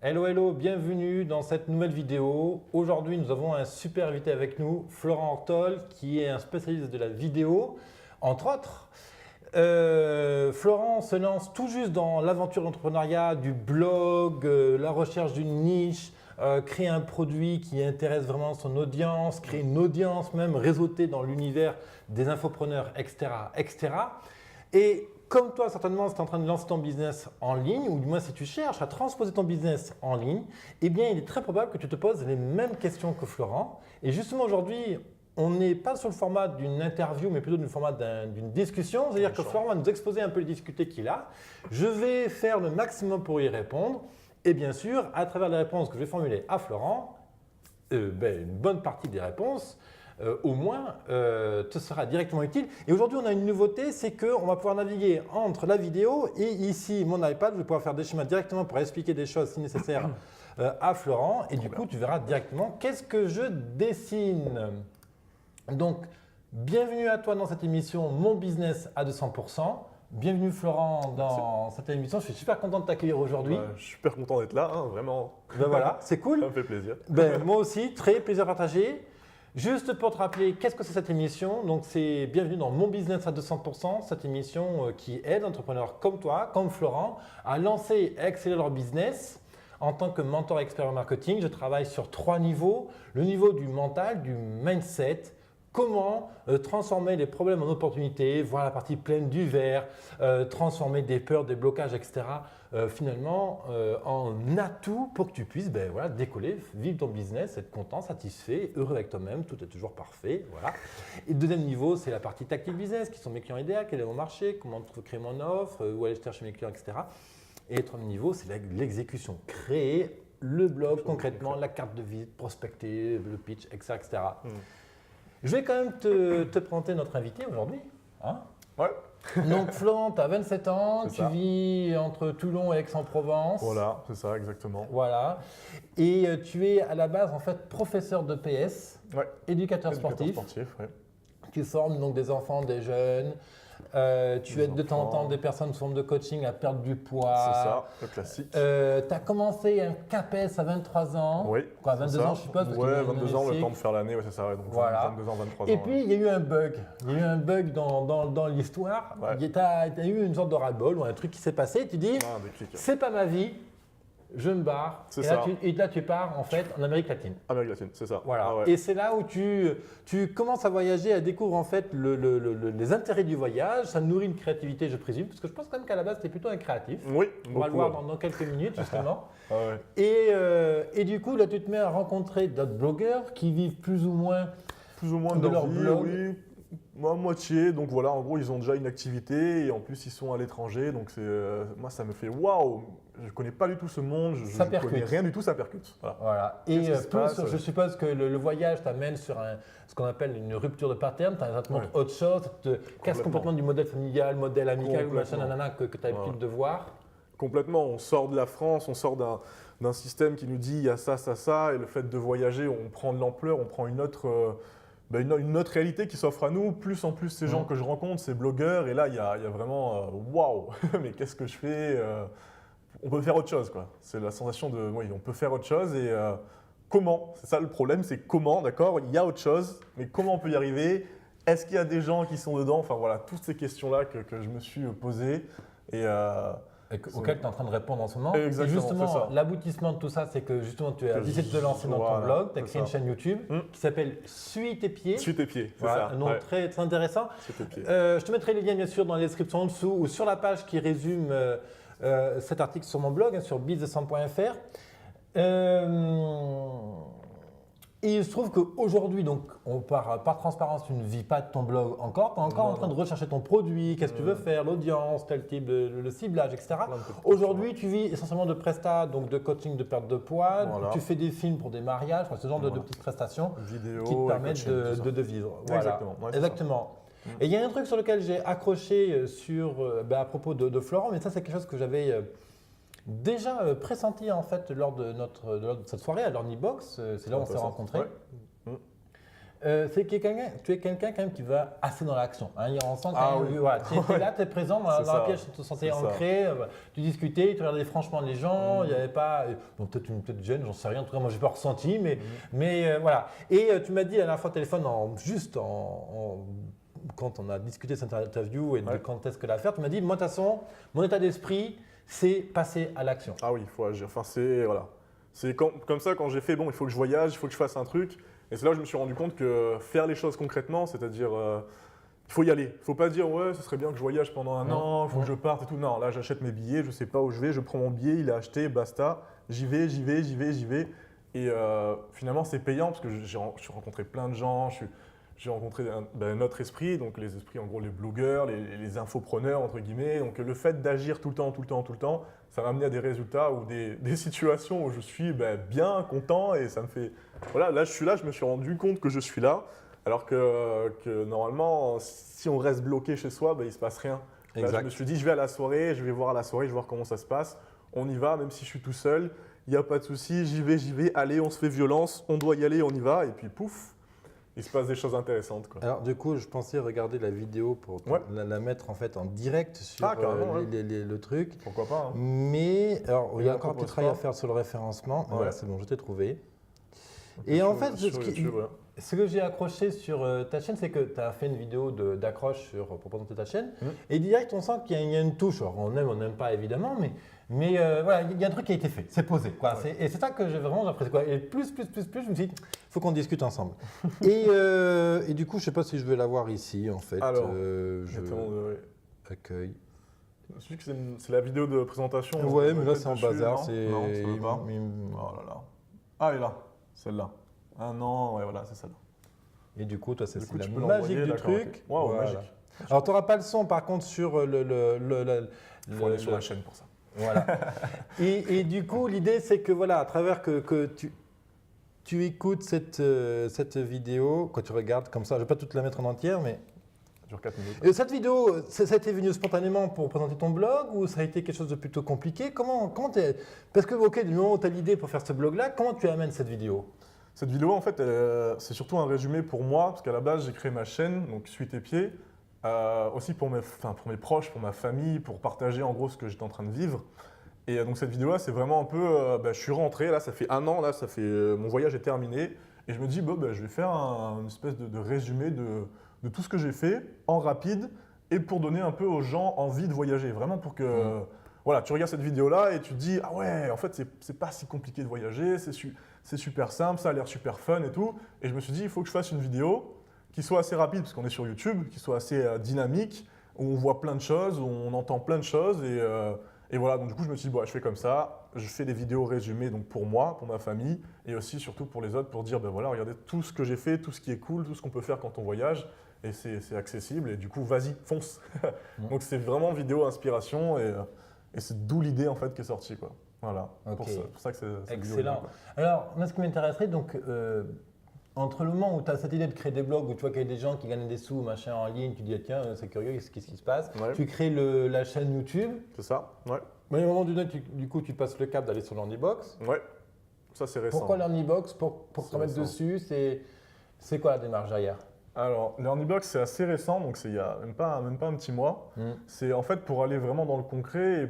Hello, hello, bienvenue dans cette nouvelle vidéo. Aujourd'hui, nous avons un super invité avec nous, Florent Ortol, qui est un spécialiste de la vidéo, entre autres. Florent se lance tout juste dans l'aventure de l'entrepreneuriat, du blog, la recherche d'une niche, créer un produit qui intéresse vraiment son audience, créer une audience même réseautée dans l'univers des infopreneurs, etc., etc. Et comme toi, certainement, si tu es en train de lancer ton business en ligne, ou du moins si tu cherches à transposer ton business en ligne, eh bien, il est très probable que tu te poses les mêmes questions que Florent. Et justement, aujourd'hui, on n'est pas sur le format d'une interview, mais plutôt du format d'une discussion. C'est-à-dire que Florent va nous exposer un peu les difficultés qu'il a. Je vais faire le maximum pour y répondre. Et bien sûr, à travers les réponses que je vais formuler à Florent, une bonne partie des réponses, au moins, te sera directement utile. Et aujourd'hui, on a une nouveauté, c'est qu'on va pouvoir naviguer entre la vidéo et ici, mon iPad. Je vais pouvoir faire des schémas directement pour expliquer des choses si nécessaire à Florent. Et du coup, tu verras directement qu'est-ce que je dessine. Donc, bienvenue à toi dans cette émission Mon Business à 200%. Bienvenue Florent dans cette émission. Je suis super content de t'accueillir aujourd'hui. Je suis super content d'être là, hein, vraiment. Ben voilà, c'est cool. Ça me fait plaisir. Moi aussi, très plaisir partagé. Juste pour te rappeler, qu'est-ce que c'est cette émission? Donc, c'est bienvenue dans Mon Business à 200%, cette émission qui aide les entrepreneurs comme toi, comme Florent, à lancer et accélérer leur business. En tant que mentor expert en marketing, je travaille sur 3 niveaux. Le niveau du mental, du mindset. Comment transformer les problèmes en opportunités, voir la partie pleine du verre, transformer des peurs, des blocages, etc. Finalement, en atout pour que tu puisses décoller, vivre ton business, être content, satisfait, heureux avec toi-même, tout est toujours parfait. Voilà. Et le deuxième niveau, c'est la partie tactile business, qui sont mes clients idéaux, quel est mon marché, comment créer mon offre, où aller chercher mes clients, etc. Et le troisième niveau, c'est l'exécution, créer le blog concrètement, la carte de visite, prospecter, le pitch, etc. etc. Je vais quand même te présenter notre invité aujourd'hui. Hein? Ouais. Donc Florent, tu as 27 ans, tu vis entre Toulon et Aix-en-Provence. Voilà, c'est ça, exactement. Voilà. Et tu es à la base en fait professeur de PS, Ouais. éducateur sportif. Ouais. Tu formes donc des enfants, des jeunes. Tu aides de temps en temps des personnes sous forme de coaching à perdre du poids. C'est ça, le classique. Tu as commencé un CAPES à 23 ans. Oui. Quoi, 22 ans, je suppose. Ouais, 22 ans, le temps de faire l'année, ouais, c'est ça. Ouais, donc voilà. 22 ans, 23 ans. Et puis, il y a eu un bug. Il y a eu un bug dans l'histoire. Ouais. Tu as eu une sorte de ras-le-bol ou un truc qui s'est passé. Et tu dis, c'est pas ma vie. Je me barre. Et là, tu pars en fait en Amérique latine. Amérique latine, c'est ça. Voilà. Ah ouais. Et c'est là où tu commences à voyager, à découvrir en fait les intérêts du voyage. Ça nourrit une créativité, je présume, parce que je pense quand même qu'à la base, tu es plutôt un créatif. Oui. On va le voir dans quelques minutes justement. Ah ouais. Et du coup, là, tu te mets à rencontrer d'autres blogueurs qui vivent plus ou moins de leur vie, blog. Oui. Moi, moitié. Donc voilà, en gros, ils ont déjà une activité et en plus, ils sont à l'étranger. Donc moi, ça me fait waouh. Je connais pas du tout ce monde. Je connais rien du tout, ça percute. Voilà. Et je suppose que le voyage t'amène sur ce qu'on appelle une rupture de pattern. Ça te montre autre chose, ça te casse complètement du modèle familial, modèle amical ou machin nanana que tu as l'habitude de voir. Complètement. On sort de la France, on sort d'un système qui nous dit il y a ça, ça, ça. Et le fait de voyager, on prend de l'ampleur, on prend une autre réalité qui s'offre à nous. Plus en plus, ces gens que je rencontre, ces blogueurs. Et là, il y a vraiment waouh, mais qu'est-ce que je fais on peut faire autre chose, quoi. C'est la sensation de oui, on peut faire autre chose et comment? C'est ça le problème, c'est comment, d'accord? Il y a autre chose, mais comment on peut y arriver? Est-ce qu'il y a des gens qui sont dedans? Enfin voilà, toutes ces questions-là que je me suis posées et auquel tu es en train de répondre en ce moment. Exactement, et justement, l'aboutissement de tout ça, c'est que justement, tu as décidé de te lancer dans ton blog, tu as créé une chaîne YouTube qui s'appelle Suis tes pieds. Suis tes pieds, c'est voilà, ça. Un nom très, très intéressant. Suis tes pieds. Je te mettrai les liens bien sûr dans la description en dessous ou sur la page qui résume cet article sur mon blog, sur biz200.fr. Et il se trouve qu'aujourd'hui, donc, par transparence, tu ne vis pas de ton blog encore. Tu es encore en train de rechercher ton produit, qu'est-ce que tu veux faire, l'audience, tel type, le ciblage, etc. Aujourd'hui, tu vis essentiellement de prestats, donc de coaching de perte de poids. Voilà. Tu fais des films pour des mariages, ce genre de petites prestations qui te permettent de vivre. Voilà. Exactement. Et il y a un truc sur lequel j'ai accroché à propos de Florent, mais ça, c'est quelque chose que j'avais déjà pressenti en fait lors de cette soirée à l'Ornibox. C'est là où on s'est rencontrés. tu es quelqu'un quand même qui va assez dans l'action. Hein. On sent Ah quand oui. même, voilà, tu étais là, tu es présent dans C'est la ça. pièce, tu te sentais C'est ça. ancré, tu discutais, tu regardais franchement les gens, il n'y avait pas. Bon, peut-être jeune, j'en sais rien, en tout cas, moi, je n'ai pas ressenti, mais voilà. Et tu m'as dit la dernière fois au téléphone, quand on a discuté de cette interview et de Ouais. quand est-ce que la faire, tu m'as dit, moi, de toute façon, mon état d'esprit, c'est passer à l'action. Ah oui, il faut agir. Enfin, voilà. C'est comme ça, quand j'ai fait, bon, il faut que je voyage, il faut que je fasse un truc. Et c'est là où je me suis rendu compte que faire les choses concrètement, c'est-à-dire, il faut y aller. Il ne faut pas dire, ouais, ce serait bien que je voyage pendant un an, il faut que je parte et tout. Non, là, j'achète mes billets, je ne sais pas où je vais, je prends mon billet, il est acheté, basta. J'y vais. Et finalement, c'est payant parce que j'ai rencontré plein de gens, j'ai rencontré notre esprit, donc les esprits, en gros, les blogueurs, les infopreneurs, entre guillemets. Donc, le fait d'agir tout le temps, ça m'a amené à des résultats ou des situations où je suis bien content et ça me fait. Voilà, là, je suis là, je me suis rendu compte que je suis là, alors que normalement, si on reste bloqué chez soi, il ne se passe rien. Là, Exact. je me suis dit, je vais à la soirée, je vais voir à la soirée, je vais voir comment ça se passe. On y va, même si je suis tout seul, il n'y a pas de souci, j'y vais, allez, on se fait violence, on doit y aller, on y va, et puis pouf, il se passe des choses intéressantes, quoi. Alors du coup, je pensais regarder la vidéo pour Ouais. la mettre en fait en direct sur carrément, ouais. le truc. Pourquoi pas, hein. Mais alors, il y a on encore un petit propose travail à pas. faire sur le référencement. Mais Ouais. voilà, c'est bon, je t'ai trouvé. Et en fait, sur YouTube, ouais. ce que j'ai accroché sur ta chaîne, c'est que tu as fait une vidéo d'accroche pour présenter ta chaîne. Et direct, on sent qu'il y a une touche. Alors, on n'aime pas évidemment, mais voilà, il y a un truc qui a été fait. C'est posé. Quoi. Ouais. Et c'est ça que j'ai vraiment apprécié. Quoi. Et plus, je me suis dit, il faut qu'on discute ensemble. et du coup, je ne sais pas si je vais la voir ici, en fait. Alors, je ouais. accueille. Je que c'est la vidéo de présentation. Ouais, on mais peut là, c'est en mettre dessus, bazar. Non, C'est non, ça veut pas. il- Oh là là. Ah, elle est là, celle-là. Ah non, ouais, voilà, c'est celle-là. Et du coup, toi, c'est Du coup, la tu peux magique l'envoyer, du d'accord, truc. ok. Waouh, Voilà. magique. Alors, tu n'auras pas le son, par contre, sur Il faut aller sur la chaîne pour ça. Voilà. et du coup, l'idée, c'est que voilà, à travers que tu écoutes cette vidéo, quand tu regardes comme ça, je ne vais pas toute la mettre en entière, mais Ça dure 4 minutes. et cette vidéo, ça a été venu spontanément pour présenter ton blog ou ça a été quelque chose de plutôt compliqué? Comment Parce que, ok, du moment où tu as l'idée pour faire ce blog-là, comment tu amènes cette vidéo? Cette vidéo, en fait, c'est surtout un résumé pour moi, parce qu'à la base, j'ai créé ma chaîne, donc Suis tes pieds, aussi pour mes proches, pour ma famille, pour partager en gros ce que j'étais en train de vivre. Et donc cette vidéo-là, c'est vraiment un peu, je suis rentré, là, ça fait un an, là, mon voyage est terminé, et je me dis, je vais faire une espèce de résumé de tout ce que j'ai fait en rapide, et pour donner un peu aux gens envie de voyager, vraiment pour que, voilà, tu regardes cette vidéo-là et tu te dis, ah ouais, en fait, c'est pas si compliqué de voyager, c'est super simple, ça a l'air super fun et tout. Et je me suis dit, il faut que je fasse une vidéo qui soit assez rapide, parce qu'on est sur YouTube, qui soit assez dynamique, où on voit plein de choses, où on entend plein de choses. Et voilà, donc du coup, je me suis dit, je fais comme ça, je fais des vidéos résumées donc pour moi, pour ma famille, et aussi surtout pour les autres, pour dire, voilà, regardez tout ce que j'ai fait, tout ce qui est cool, tout ce qu'on peut faire quand on voyage, et c'est accessible, et du coup, vas-y, fonce. Donc c'est vraiment vidéo inspiration, et c'est d'où l'idée en fait qui est sortie, quoi. Voilà, Ok. pour ça que c'est Excellent. Alors, moi, ce qui m'intéresserait, donc, entre le moment où tu as cette idée de créer des blogs, où tu vois qu'il y a des gens qui gagnent des sous, machin, en ligne, tu dis, tiens, c'est curieux, qu'est-ce qui se passe? Ouais. Tu crées la chaîne YouTube. C'est ça, ouais. Mais au moment donné, du coup, tu passes le cap d'aller sur l'Handybox. Ouais, ça c'est récent. Pourquoi l'Handybox? Pour C'est te mettre récent. dessus, c'est quoi la démarche derrière? Alors, le Honeybox, c'est assez récent, donc c'est il y a même pas un petit mois. C'est en fait pour aller vraiment dans le concret et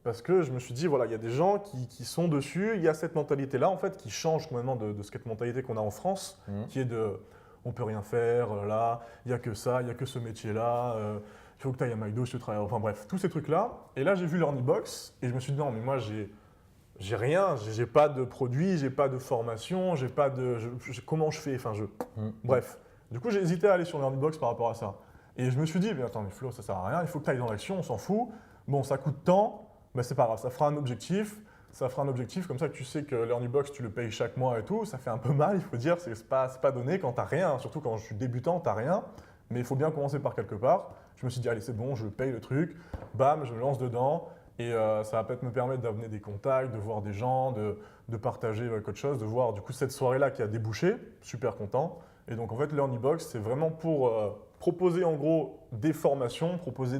parce que je me suis dit, voilà, il y a des gens qui sont dessus, il y a cette mentalité-là, en fait, qui change complètement de cette mentalité qu'on a en France, qui est de on peut rien faire, là, il n'y a que ça, il n'y a que ce métier-là, il faut que tu ailles à McDo si tu travailles. Enfin bref, tous ces trucs-là. Et là, j'ai vu le Honeybox et je me suis dit, non, mais moi, j'ai rien, j'ai pas de produit, j'ai pas de formation, j'ai pas de. Comment je fais? Enfin, bref. Du coup, j'ai hésité à aller sur le Honeybox par rapport à ça. Et je me suis dit, mais attends, mais Flo, ça sert à rien, il faut que tu ailles dans l'action, on s'en fout. Bon, ça coûte tant, mais c'est pas grave, ça fera un objectif. Ça fera un objectif comme ça que tu sais que le Honeybox, tu le payes chaque mois et tout. Ça fait un peu mal, il faut dire, c'est pas donné quand tu n'as rien. Surtout quand je suis débutant, tu n'as rien. Mais il faut bien commencer par quelque part. Je me suis dit, allez, c'est bon, je paye le truc. Bam, je me lance dedans. Et ça va peut-être me permettre d'amener des contacts, de voir des gens, de partager quelque chose, de voir du coup cette soirée-là qui a débouché. Super content. Et donc en fait, le Honeybox, c'est vraiment pour proposer en gros des formations, proposer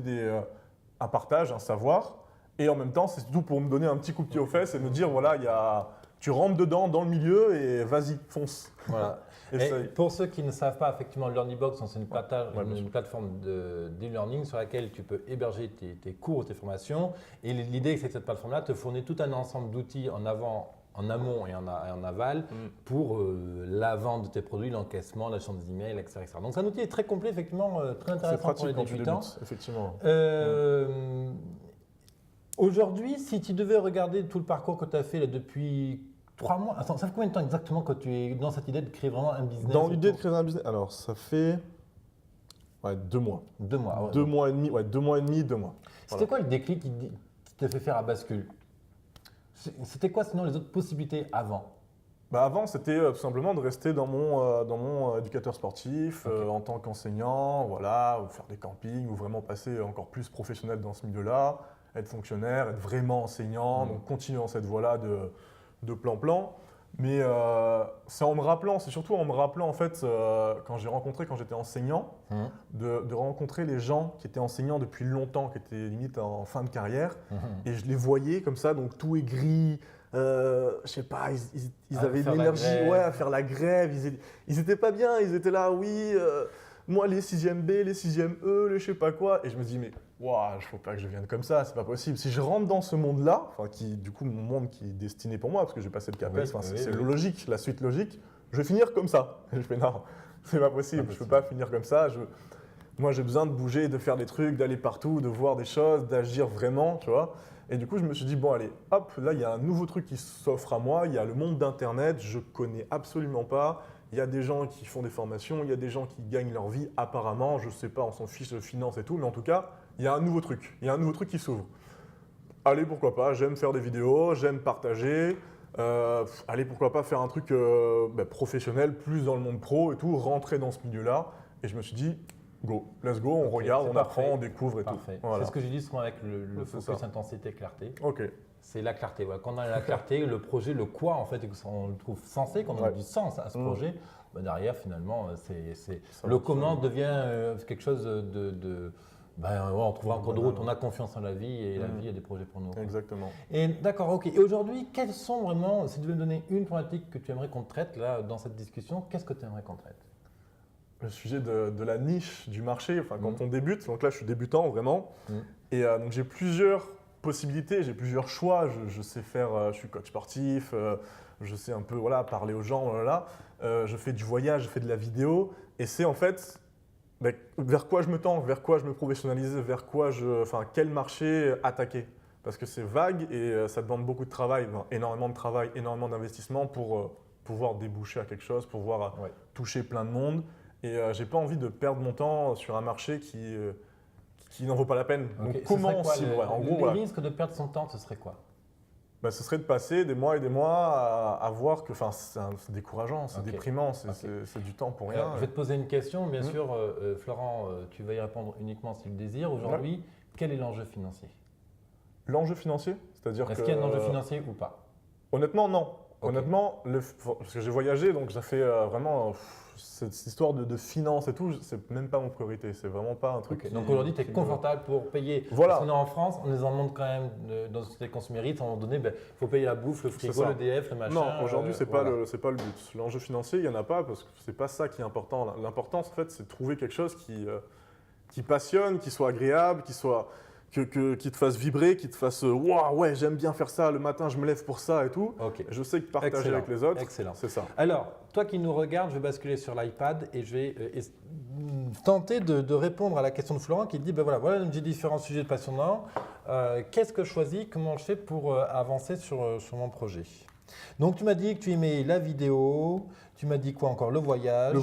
un partage, un savoir. Et en même temps, c'est surtout pour me donner un petit coup de pied aux fesses et me dire, voilà, il y a tu rentres dedans, dans le milieu et vas-y, fonce. Voilà. Et Essaye. pour ceux qui ne savent pas, effectivement, LearnyBox, c'est une bien sûr. plateforme d'e-learning sur laquelle tu peux héberger tes cours, tes formations. Et l'idée, c'est que cette plateforme-là te fournit tout un ensemble d'outils en amont et en aval pour la vente de tes produits, l'encaissement, la gestion des emails, etc., etc. Donc, c'est un outil très complet, effectivement, très C'est intéressant pour pratique les quand tu débutants. débutes, effectivement. Aujourd'hui, si tu devais regarder tout le parcours que tu as fait là, depuis 3 mois, attends, ça fait combien de temps exactement que tu es dans cette idée de créer vraiment un business? Dans l'idée de créer un business, alors ça fait 2 mois. 2 mois. Ouais. 2 mois et demi, 2 mois et demi, 2 mois. C'était quoi le déclic qui t'a fait faire la bascule? C'était quoi sinon les autres possibilités avant? Avant, c'était tout simplement de rester dans mon éducateur sportif en tant qu'enseignant, voilà, ou faire des campings, ou vraiment passer encore plus professionnel dans ce milieu-là, être fonctionnaire, être vraiment enseignant, donc continuer dans cette voie-là de plan-plan. Mais c'est surtout en me rappelant en fait, quand j'étais enseignant, de rencontrer les gens qui étaient enseignants depuis longtemps, qui étaient limite en fin de carrière, et je les voyais comme ça, donc tout est gris. Je sais pas, ils avaient de l'énergie à faire la grève, ils étaient pas bien, ils étaient là, oui, moi les 6e B, les 6e E, les je sais pas quoi, et je me dis mais waouh, il faut pas que je devienne comme ça, c'est pas possible. Si je rentre dans ce monde-là, du coup mon monde qui est destiné pour moi, parce que j'ai passé le CAPES, c'est logique, la suite logique, je vais finir comme ça. Et je fais non, c'est pas possible, je peux pas finir comme ça. Moi j'ai besoin de bouger, de faire des trucs, d'aller partout, de voir des choses, d'agir vraiment, tu vois. Et du coup, je me suis dit, bon, allez, hop, là, il y a un nouveau truc qui s'offre à moi. Il y a le monde d'Internet, je connais absolument pas. Il y a des gens qui font des formations, il y a des gens qui gagnent leur vie apparemment. Je sais pas, on s'en fiche de finance et tout, mais en tout cas, il y a un nouveau truc. Il y a un nouveau truc qui s'ouvre. Allez, pourquoi pas, j'aime faire des vidéos, j'aime partager. Allez, pourquoi pas faire un truc professionnel, plus dans le monde pro et tout, rentrer dans ce milieu-là. Et je me suis dit, go, let's go, on regarde, on apprend, on découvre et tout. Voilà. C'est ce que j'ai dit souvent avec le focus, intensité, clarté. Ok. C'est la clarté. Voilà. Quand on a la clarté, le projet, le quoi, en fait, et qu'on le trouve sensé, qu'on a du sens à ce projet, derrière, finalement, le comment devient quelque chose on trouvera encore de route, on a confiance en la vie et la vie a des projets pour nous. Exactement. Et d'accord, ok. Et aujourd'hui, quelles sont vraiment, si tu devais me donner une problématique que tu aimerais qu'on traite là dans cette discussion, qu'est-ce que tu aimerais qu'on traite? Le sujet de la niche du marché, quand on débute, donc là je suis débutant vraiment, et donc j'ai plusieurs possibilités, j'ai plusieurs choix, je sais faire, je suis coach sportif, je sais un peu parler aux gens, je fais du voyage, je fais de la vidéo, et c'est en fait vers quoi je me tends, vers quoi je me professionnalise, vers quoi quel marché attaquer. Parce que c'est vague et ça demande beaucoup de travail, énormément de travail, énormément d'investissement pour pouvoir déboucher à quelque chose, pour pouvoir toucher plein de monde. Et j'ai pas envie de perdre mon temps sur un marché qui n'en vaut pas la peine. Okay. Donc comment le risque de perdre son temps, ce serait quoi? Ce serait de passer des mois et des mois à voir que c'est décourageant, c'est déprimant, c'est du temps pour rien. Je vais te poser une question, bien sûr, Florent, tu vas y répondre uniquement si tu le désires. Aujourd'hui, quel est l'enjeu financier? L'enjeu financier? C'est-à-dire Est-ce qu'il y a un enjeu financier ou pas? Honnêtement, non. Okay. Honnêtement, parce que j'ai voyagé, donc ça fait vraiment cette histoire de finance et tout, c'est même pas mon priorité. C'est vraiment pas un truc. Donc aujourd'hui, tu es confortable pour payer. Voilà. Parce qu'on est en France, on les en montre quand même dans une société consumériste. À un moment donné, il faut payer la bouffe, le frigo, l'EDF, le machin. Non, aujourd'hui, c'est pas le but. L'enjeu financier, il y en a pas parce que c'est pas ça qui est important. L'important, en fait, c'est de trouver quelque chose qui passionne, qui soit agréable, qui te fasse vibrer, qui te fasse waouh, ouais, j'aime bien faire ça, le matin je me lève pour ça et tout. Okay. Je sais que partager avec les autres, c'est ça. Alors, toi qui nous regardes, je vais basculer sur l'iPad et je vais tenter de répondre à la question de Florent qui dit voilà, j'ai différents sujets passionnants. Qu'est-ce que je choisis? Comment je fais pour avancer sur mon projet? Donc, tu m'as dit que tu aimais la vidéo, tu m'as dit quoi encore? Le voyage,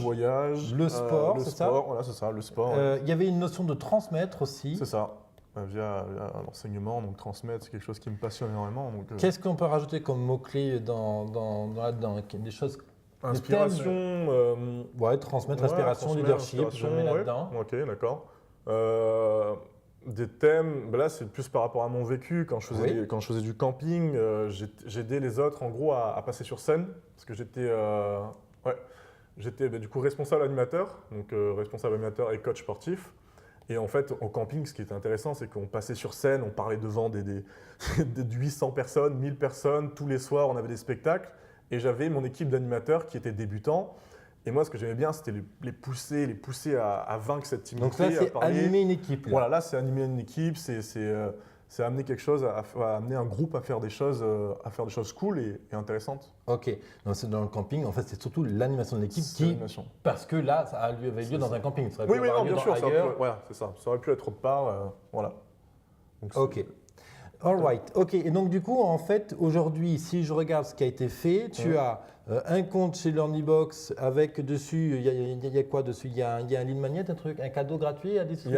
le sport, c'est ça? Voilà, c'est ça, le sport. Il y avait une notion de transmettre aussi. C'est ça. Via l'enseignement, donc transmettre, c'est quelque chose qui me passionne énormément. Qu'est-ce qu'on peut rajouter comme mots-clés là-dedans? Des choses. Inspiration. Transmettre, inspiration, leadership, je mets là-dedans. Ok, d'accord. Des thèmes, là c'est plus par rapport à mon vécu. Quand je faisais du camping, j'aidais les autres en gros à passer sur scène. Parce que j'étais du coup responsable animateur, donc responsable animateur et coach sportif. Et en fait, au camping, ce qui était intéressant, c'est qu'on passait sur scène, on parlait devant de 800 personnes, 1000 personnes, tous les soirs, on avait des spectacles. Et j'avais mon équipe d'animateurs qui étaient débutants. Et moi, ce que j'aimais bien, c'était les pousser à vaincre cette timidité. Donc là, c'est animer une équipe. Là. Voilà, là, c'est animer une équipe, c'est amener quelque chose, à amener un groupe à faire des choses cool et intéressantes. Ok, donc c'est dans le camping, en fait, c'est surtout l'animation de l'équipe parce que là, ça avait lieu dans un camping. Ça aurait pu avoir lieu bien sûr, ailleurs. voilà, c'est ça. Ça aurait pu être autre part, voilà. Donc, ok. All right. Ok. Et donc du coup, en fait, aujourd'hui, si je regarde ce qui a été fait, tu as un compte chez LearnyBox avec dessus, il y a quoi dessus? Il y a un lead magnet, un truc, un cadeau gratuit à distribuer?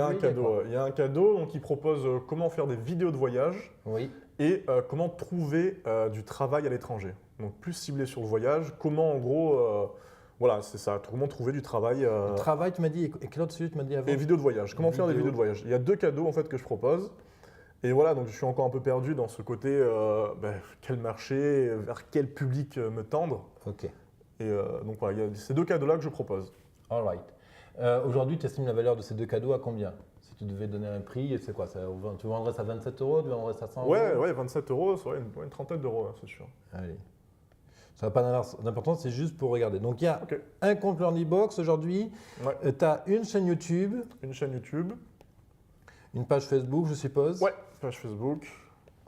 Il y a un cadeau, donc il propose comment faire des vidéos de voyage et comment trouver du travail à l'étranger. Donc plus ciblé sur le voyage, comment en gros, voilà, c'est ça, comment trouver du travail. Le travail, tu m'as dit, et quel autre sujet tu m'as dit avant? Et vidéos de voyage, comment faire des vidéos de voyage. Il y a 2 cadeaux en fait que je propose. Et voilà, donc je suis encore un peu perdu dans ce côté, quel marché, vers quel public me tendre. Ok. Et donc voilà, il y a ces 2 cadeaux-là que je propose. All right. Aujourd'hui, tu estimes la valeur de ces 2 cadeaux à combien? Si tu devais donner un prix, c'est quoi ça, tu vendrais ça à 27 €, tu vendrais ça à 100 €? Ouais, 27 €, ça aurait une trentaine d'euros, c'est sûr. Allez. Ça n'a pas d'importance, c'est juste pour regarder. Donc il y a un compte LearnyBox aujourd'hui, tu as une chaîne YouTube. Une chaîne YouTube. Une page Facebook, je suppose? Ouais, page Facebook.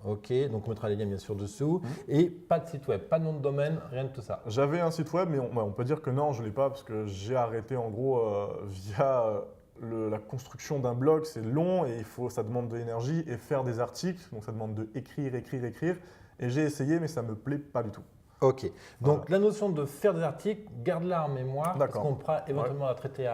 Ok, donc on mettra les liens bien sûr dessous. Et pas de site web, pas de nom de domaine, rien de tout ça. J'avais un site web, mais on peut dire que non, je ne l'ai pas parce que j'ai arrêté en gros via la construction d'un blog. C'est long et ça demande de l'énergie et faire des articles. Donc ça demande de écrire. Et j'ai essayé, mais ça ne me plaît pas du tout. Ok, donc la notion de faire des articles, garde-la en mémoire parce qu'on pourra éventuellement la traiter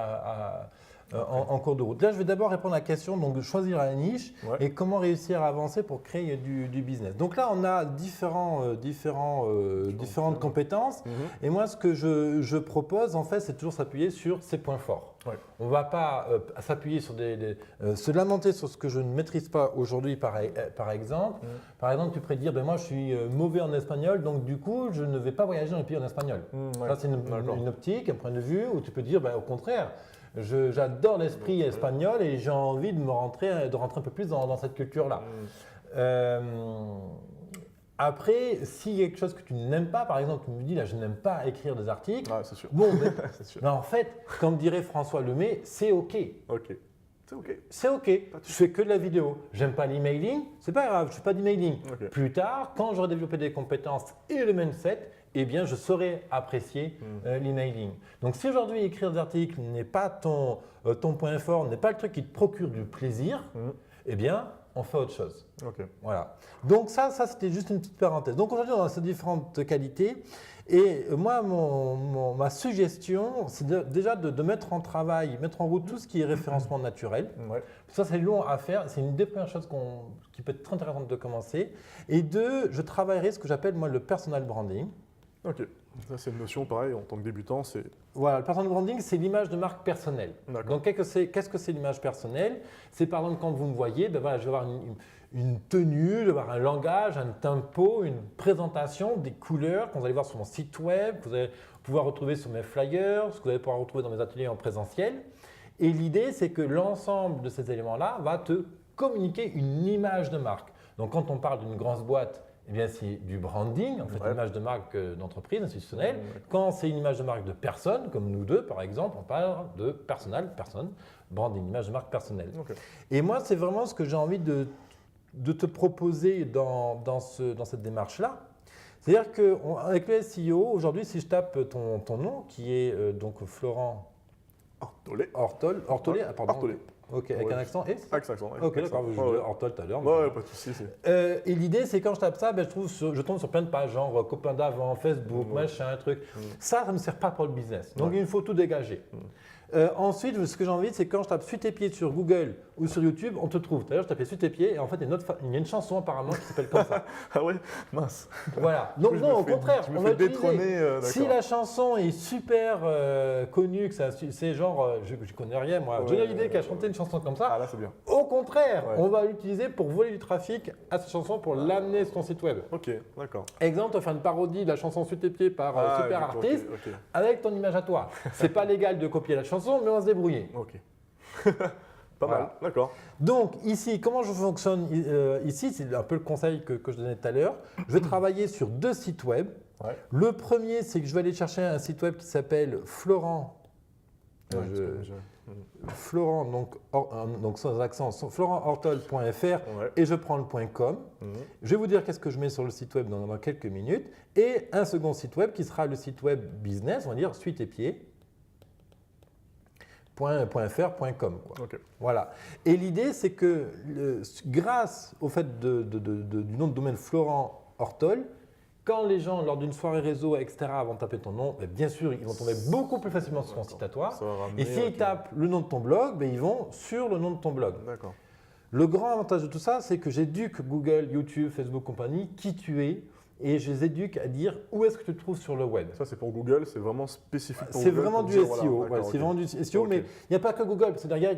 en cours de route. Là, je vais d'abord répondre à la question donc, de choisir la niche et comment réussir à avancer pour créer du business. Donc là, on a différentes compétences. Et moi, ce que je propose, en fait, c'est toujours s'appuyer sur ses points forts. On ne va pas s'appuyer sur se lamenter sur ce que je ne maîtrise pas aujourd'hui, par exemple. Par exemple, tu pourrais dire, moi, je suis mauvais en espagnol, donc du coup, je ne vais pas voyager dans les pays en espagnol. Ça, c'est une optique, un point de vue où tu peux dire, au contraire, j'adore l'esprit espagnol et j'ai envie de rentrer un peu plus dans cette culture-là. Après, s'il y a quelque chose que tu n'aimes pas, par exemple, tu me dis là, je n'aime pas écrire des articles. C'est sûr. Bon, c'est sûr. Mais en fait, comme dirait François Lemay, c'est OK. Ok. C'est OK. C'est OK. Je fais que de la vidéo. J'aime pas l'emailing, c'est pas grave, je fais pas d'emailing. Plus tard, quand j'aurai développé des compétences et le mindset, eh bien, je saurai apprécier l'emailing. Donc, si aujourd'hui écrire des articles n'est pas ton point fort, n'est pas le truc qui te procure du plaisir, eh bien, on fait autre chose. Voilà. Donc ça c'était juste une petite parenthèse. Donc aujourd'hui, on a ces différentes qualités. Et moi, ma suggestion, c'est déjà de mettre en route tout ce qui est référencement naturel. Ça, c'est long à faire. C'est une des premières choses qui peut être très intéressante de commencer. Et 2, je travaillerai ce que j'appelle moi le personal branding. Ok. Ça, c'est une notion pareil en tant que débutant. Voilà, le personal branding, c'est l'image de marque personnelle. Donc, qu'est-ce que c'est l'image personnelle? C'est par exemple quand vous me voyez, je vais avoir une tenue, je vais avoir un langage, un tempo, une présentation, des couleurs que vous allez voir sur mon site web, que vous allez pouvoir retrouver sur mes flyers, ce que vous allez pouvoir retrouver dans mes ateliers en présentiel. Et l'idée, c'est que l'ensemble de ces éléments-là va te communiquer une image de marque. Donc, quand on parle d'une grosse boîte, eh bien, c'est du branding, en fait, une image de marque d'entreprise institutionnelle. Quand c'est une image de marque de personne, comme nous deux par exemple, on parle de personne, branding, image de marque personnelle. Et moi, c'est vraiment ce que j'ai envie de te proposer dans cette démarche-là. C'est-à-dire qu'avec le SEO, aujourd'hui, si je tape ton nom, qui est donc Florent Ortolé, pardon. Ok, avec un accent et avec accent. Ok, d'accord, je disais Ortol tout à l'heure. Pas de souci. Et l'idée, c'est quand je tape ça, je tombe sur plein de pages, genre copains d'avant, Facebook, machin, un truc. Ça ne me sert pas pour le business. Donc, il faut tout dégager. Ensuite, ce que j'ai envie, c'est quand je tape Suis tes pieds sur Google ou sur YouTube, on te trouve. D'ailleurs, je tapais Suis tes pieds et en fait, il y a une chanson apparemment qui s'appelle comme ça. Ah ouais, mince. Voilà. Donc non, au contraire, on va utiliser. Si la chanson est super connue, que c'est genre, je connais rien moi, Johnny Hallyday qui a chanté une chanson comme ça. Ah là, c'est bien. Au contraire, on va l'utiliser pour voler du trafic à cette chanson pour l'amener sur ton site web. Ok, d'accord. Exemple, tu vas faire une parodie de la chanson Suis tes pieds par super artiste avec ton image à toi. C'est pas légal de copier la chanson, mais on va se débrouiller. Ok. Pas Voilà. mal, d'accord. Donc ici, comment je fonctionne ici, c'est un peu le conseil que je donnais tout à l'heure. Je vais travailler sur 2 sites web. Ouais. Le premier, c'est que je vais aller chercher un site web qui s'appelle Florent. Ouais, Florent, donc sans accent, florenthortol.fr Ouais. et je prends le .com. Je vais vous dire qu'est-ce que je mets sur le site web dans quelques minutes. Et un second site web qui sera le site web business, on va dire suite et pied. .fr.com. Ok. Voilà. Et l'idée, c'est que grâce au fait du nom de domaine Florent Hortol, quand les gens, lors d'une soirée réseau, etc., vont taper ton nom, bien sûr, ils vont tomber beaucoup plus facilement sur ton site à toi. Ça va ramener, Et s'ils ok. tapent le nom de ton blog, ils vont sur le nom de ton blog. D'accord. Le grand avantage de tout ça, c'est que j'éduque Google, YouTube, Facebook, compagnie, qui tu es, et je les éduque à dire où est-ce que tu te trouves sur le web. Ça, c'est pour Google, c'est vraiment spécifique pour C'est Google. vraiment pour du dire, SEO. voilà, Voilà, d'accord, c'est ok. vraiment du SEO, Ok. mais il n'y a pas que Google. Parce que derrière,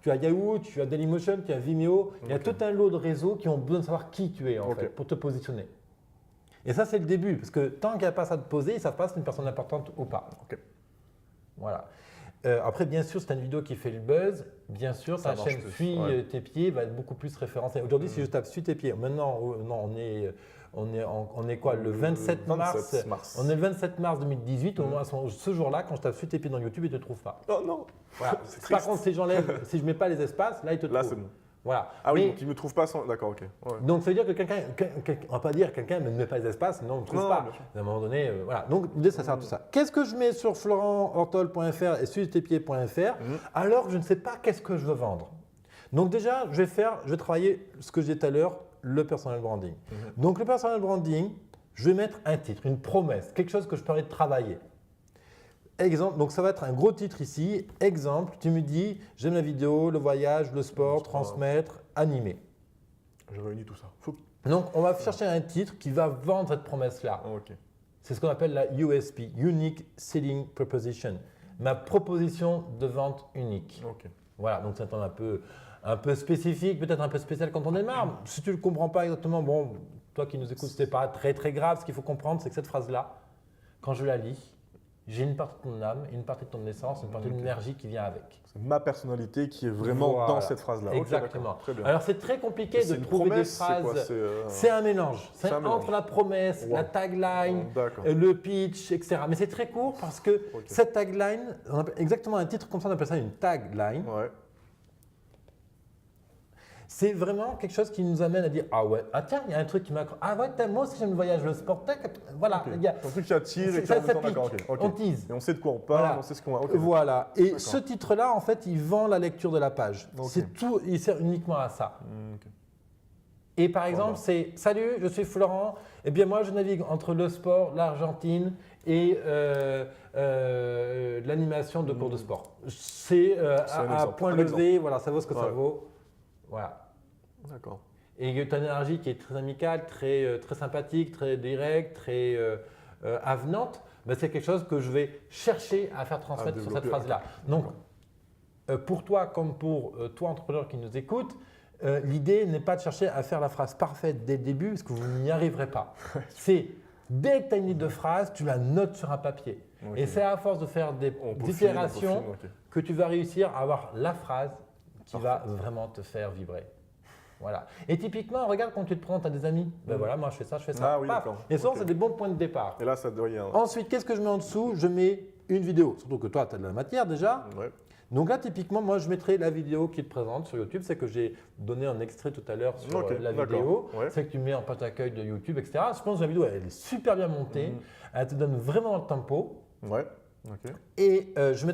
tu as Yahoo, tu as Dailymotion, tu as Vimeo. Il y a Ok. tout un lot de réseaux qui ont besoin de savoir qui tu es en Ok. fait, pour te positionner. Et ça, c'est le début. Parce que tant qu'il n'y a pas ça de poser, ils ne savent pas si c'est une personne importante ou pas. Ok. Voilà. Après, bien sûr, si tu as une vidéo qui fait le buzz, bien sûr, Ça ta marche chaîne plus, Suis ouais. tes pieds va être beaucoup plus référencée. Aujourd'hui, si je tape Suis tes pieds, maintenant, non, on est quoi, le 27 mars. On est le 27 mars 2018. Au moins, ce jour-là, quand je tape Suis tes pieds dans YouTube, ils ne te trouvent pas. Oh non. Voilà. C'est Par triste. contre, si j'enlève, si je mets pas les espaces, là, ils te Là, trouvent. c'est bon. Voilà. Ah oui, Mais- donc ils ne me trouvent pas sans. D'accord, ok. Ouais. donc, ça veut dire que quelqu'un, on va pas dire quelqu'un ne met pas les espaces, non, on ne trouve Non, pas. bien sûr. À un moment donné, voilà. Donc, l'idée, ça sert à tout ça. Qu'est-ce que je mets sur florenthortol.fr et suitespieds.fr alors que je ne sais pas qu'est-ce que je veux vendre? Donc, déjà, je vais travailler ce que je disais tout à l'heure, le personal branding. Donc, le personal branding, je vais mettre un titre, une promesse, quelque chose que je pourrais travailler. Exemple, donc ça va être un gros titre ici. Exemple, tu me dis, j'aime la vidéo, le voyage, le sport, transmettre, animer. Je réunis tout ça. Fou. Donc, on va chercher un titre qui va vendre cette promesse-là. Ah, ok. C'est ce qu'on appelle la USP, Unique Selling Proposition, ma proposition de vente unique. Ok. Voilà, donc c'est un peu spécifique, peut-être un peu spécial quand on démarre. Si tu ne le comprends pas exactement, bon, toi qui nous écoutes, ce n'est pas très très grave. Ce qu'il faut comprendre, c'est que cette phrase-là, quand je la lis, j'ai une partie de ton âme, une partie de ton essence, une partie de l'énergie qui vient avec. C'est ma personnalité qui est vraiment Voilà. dans cette phrase-là. Ok, Exactement. d'accord. Très bien. Alors c'est très compliqué Et de c'est une trouver promesse, des phrases. c'est quoi? C'est un mélange. C'est un mélange. entre la promesse, Wow. la tagline, D'accord. le pitch, etc. Mais c'est très court parce que Ok. cette tagline, on appelle exactement un titre comme ça, on appelle ça une tagline. Ouais. C'est vraiment quelque chose qui nous amène à dire ah ouais, ah tiens, il y a un truc qui m'a. Ah ouais, moi aussi j'aime le voyage, le sport. Voilà, Ok. il y a. Un truc qui attire et qui Ça, en même temps, pique. d'accord. ok, ok. On tease. Et on sait de quoi on parle, Voilà. on sait ce qu'on va. ok. Voilà. Et D'accord. ce titre-là, en fait, il vend la lecture de la page. Ok. C'est tout, il sert uniquement à ça. Ok. Et par exemple, Voilà. c'est Salut, je suis Florent. Eh bien, moi, je navigue entre le sport, l'Argentine et l'animation de cours de sport. C'est un à exemple. point Un levé, voilà, ça vaut ce que ça Ouais. vaut. Voilà. D'accord. Et tu as une énergie qui est très amicale, très sympathique, très directe, très avenante. Ben, c'est quelque chose que je vais chercher à faire transmettre sur cette développer, phrase-là. Donc, pour toi comme pour toi, entrepreneur qui nous écoute, l'idée n'est pas de chercher à faire la phrase parfaite dès le début, parce que vous n'y arriverez pas. C'est dès que tu as une idée de phrase, tu la notes sur un papier. Ok. Et c'est à force de faire des On peaufine, itérations on peaufine, ok. que tu vas réussir à avoir la phrase qui va vraiment te faire vibrer. Voilà. Et typiquement, regarde quand tu te prends, tu as des amis. Ben voilà, moi je fais ça, je fais ça. Ah oui, Paf. d'accord. Et souvent, Ok. c'est des bons points de départ. Et là, ça doit y avoir. Ensuite, qu'est-ce que je mets en dessous? Je mets une vidéo. Surtout que toi, tu as de la matière déjà. Ouais. Donc là, typiquement, moi, je mettrai la vidéo qui te présente sur YouTube. C'est que j'ai donné un extrait tout à l'heure sur Ok, la d'accord. vidéo. Ouais. C'est que tu mets en page d'accueil de YouTube, etc. Je pense que la vidéo, elle est super bien montée. Elle te donne vraiment le tempo. Ouais. Ok. Et je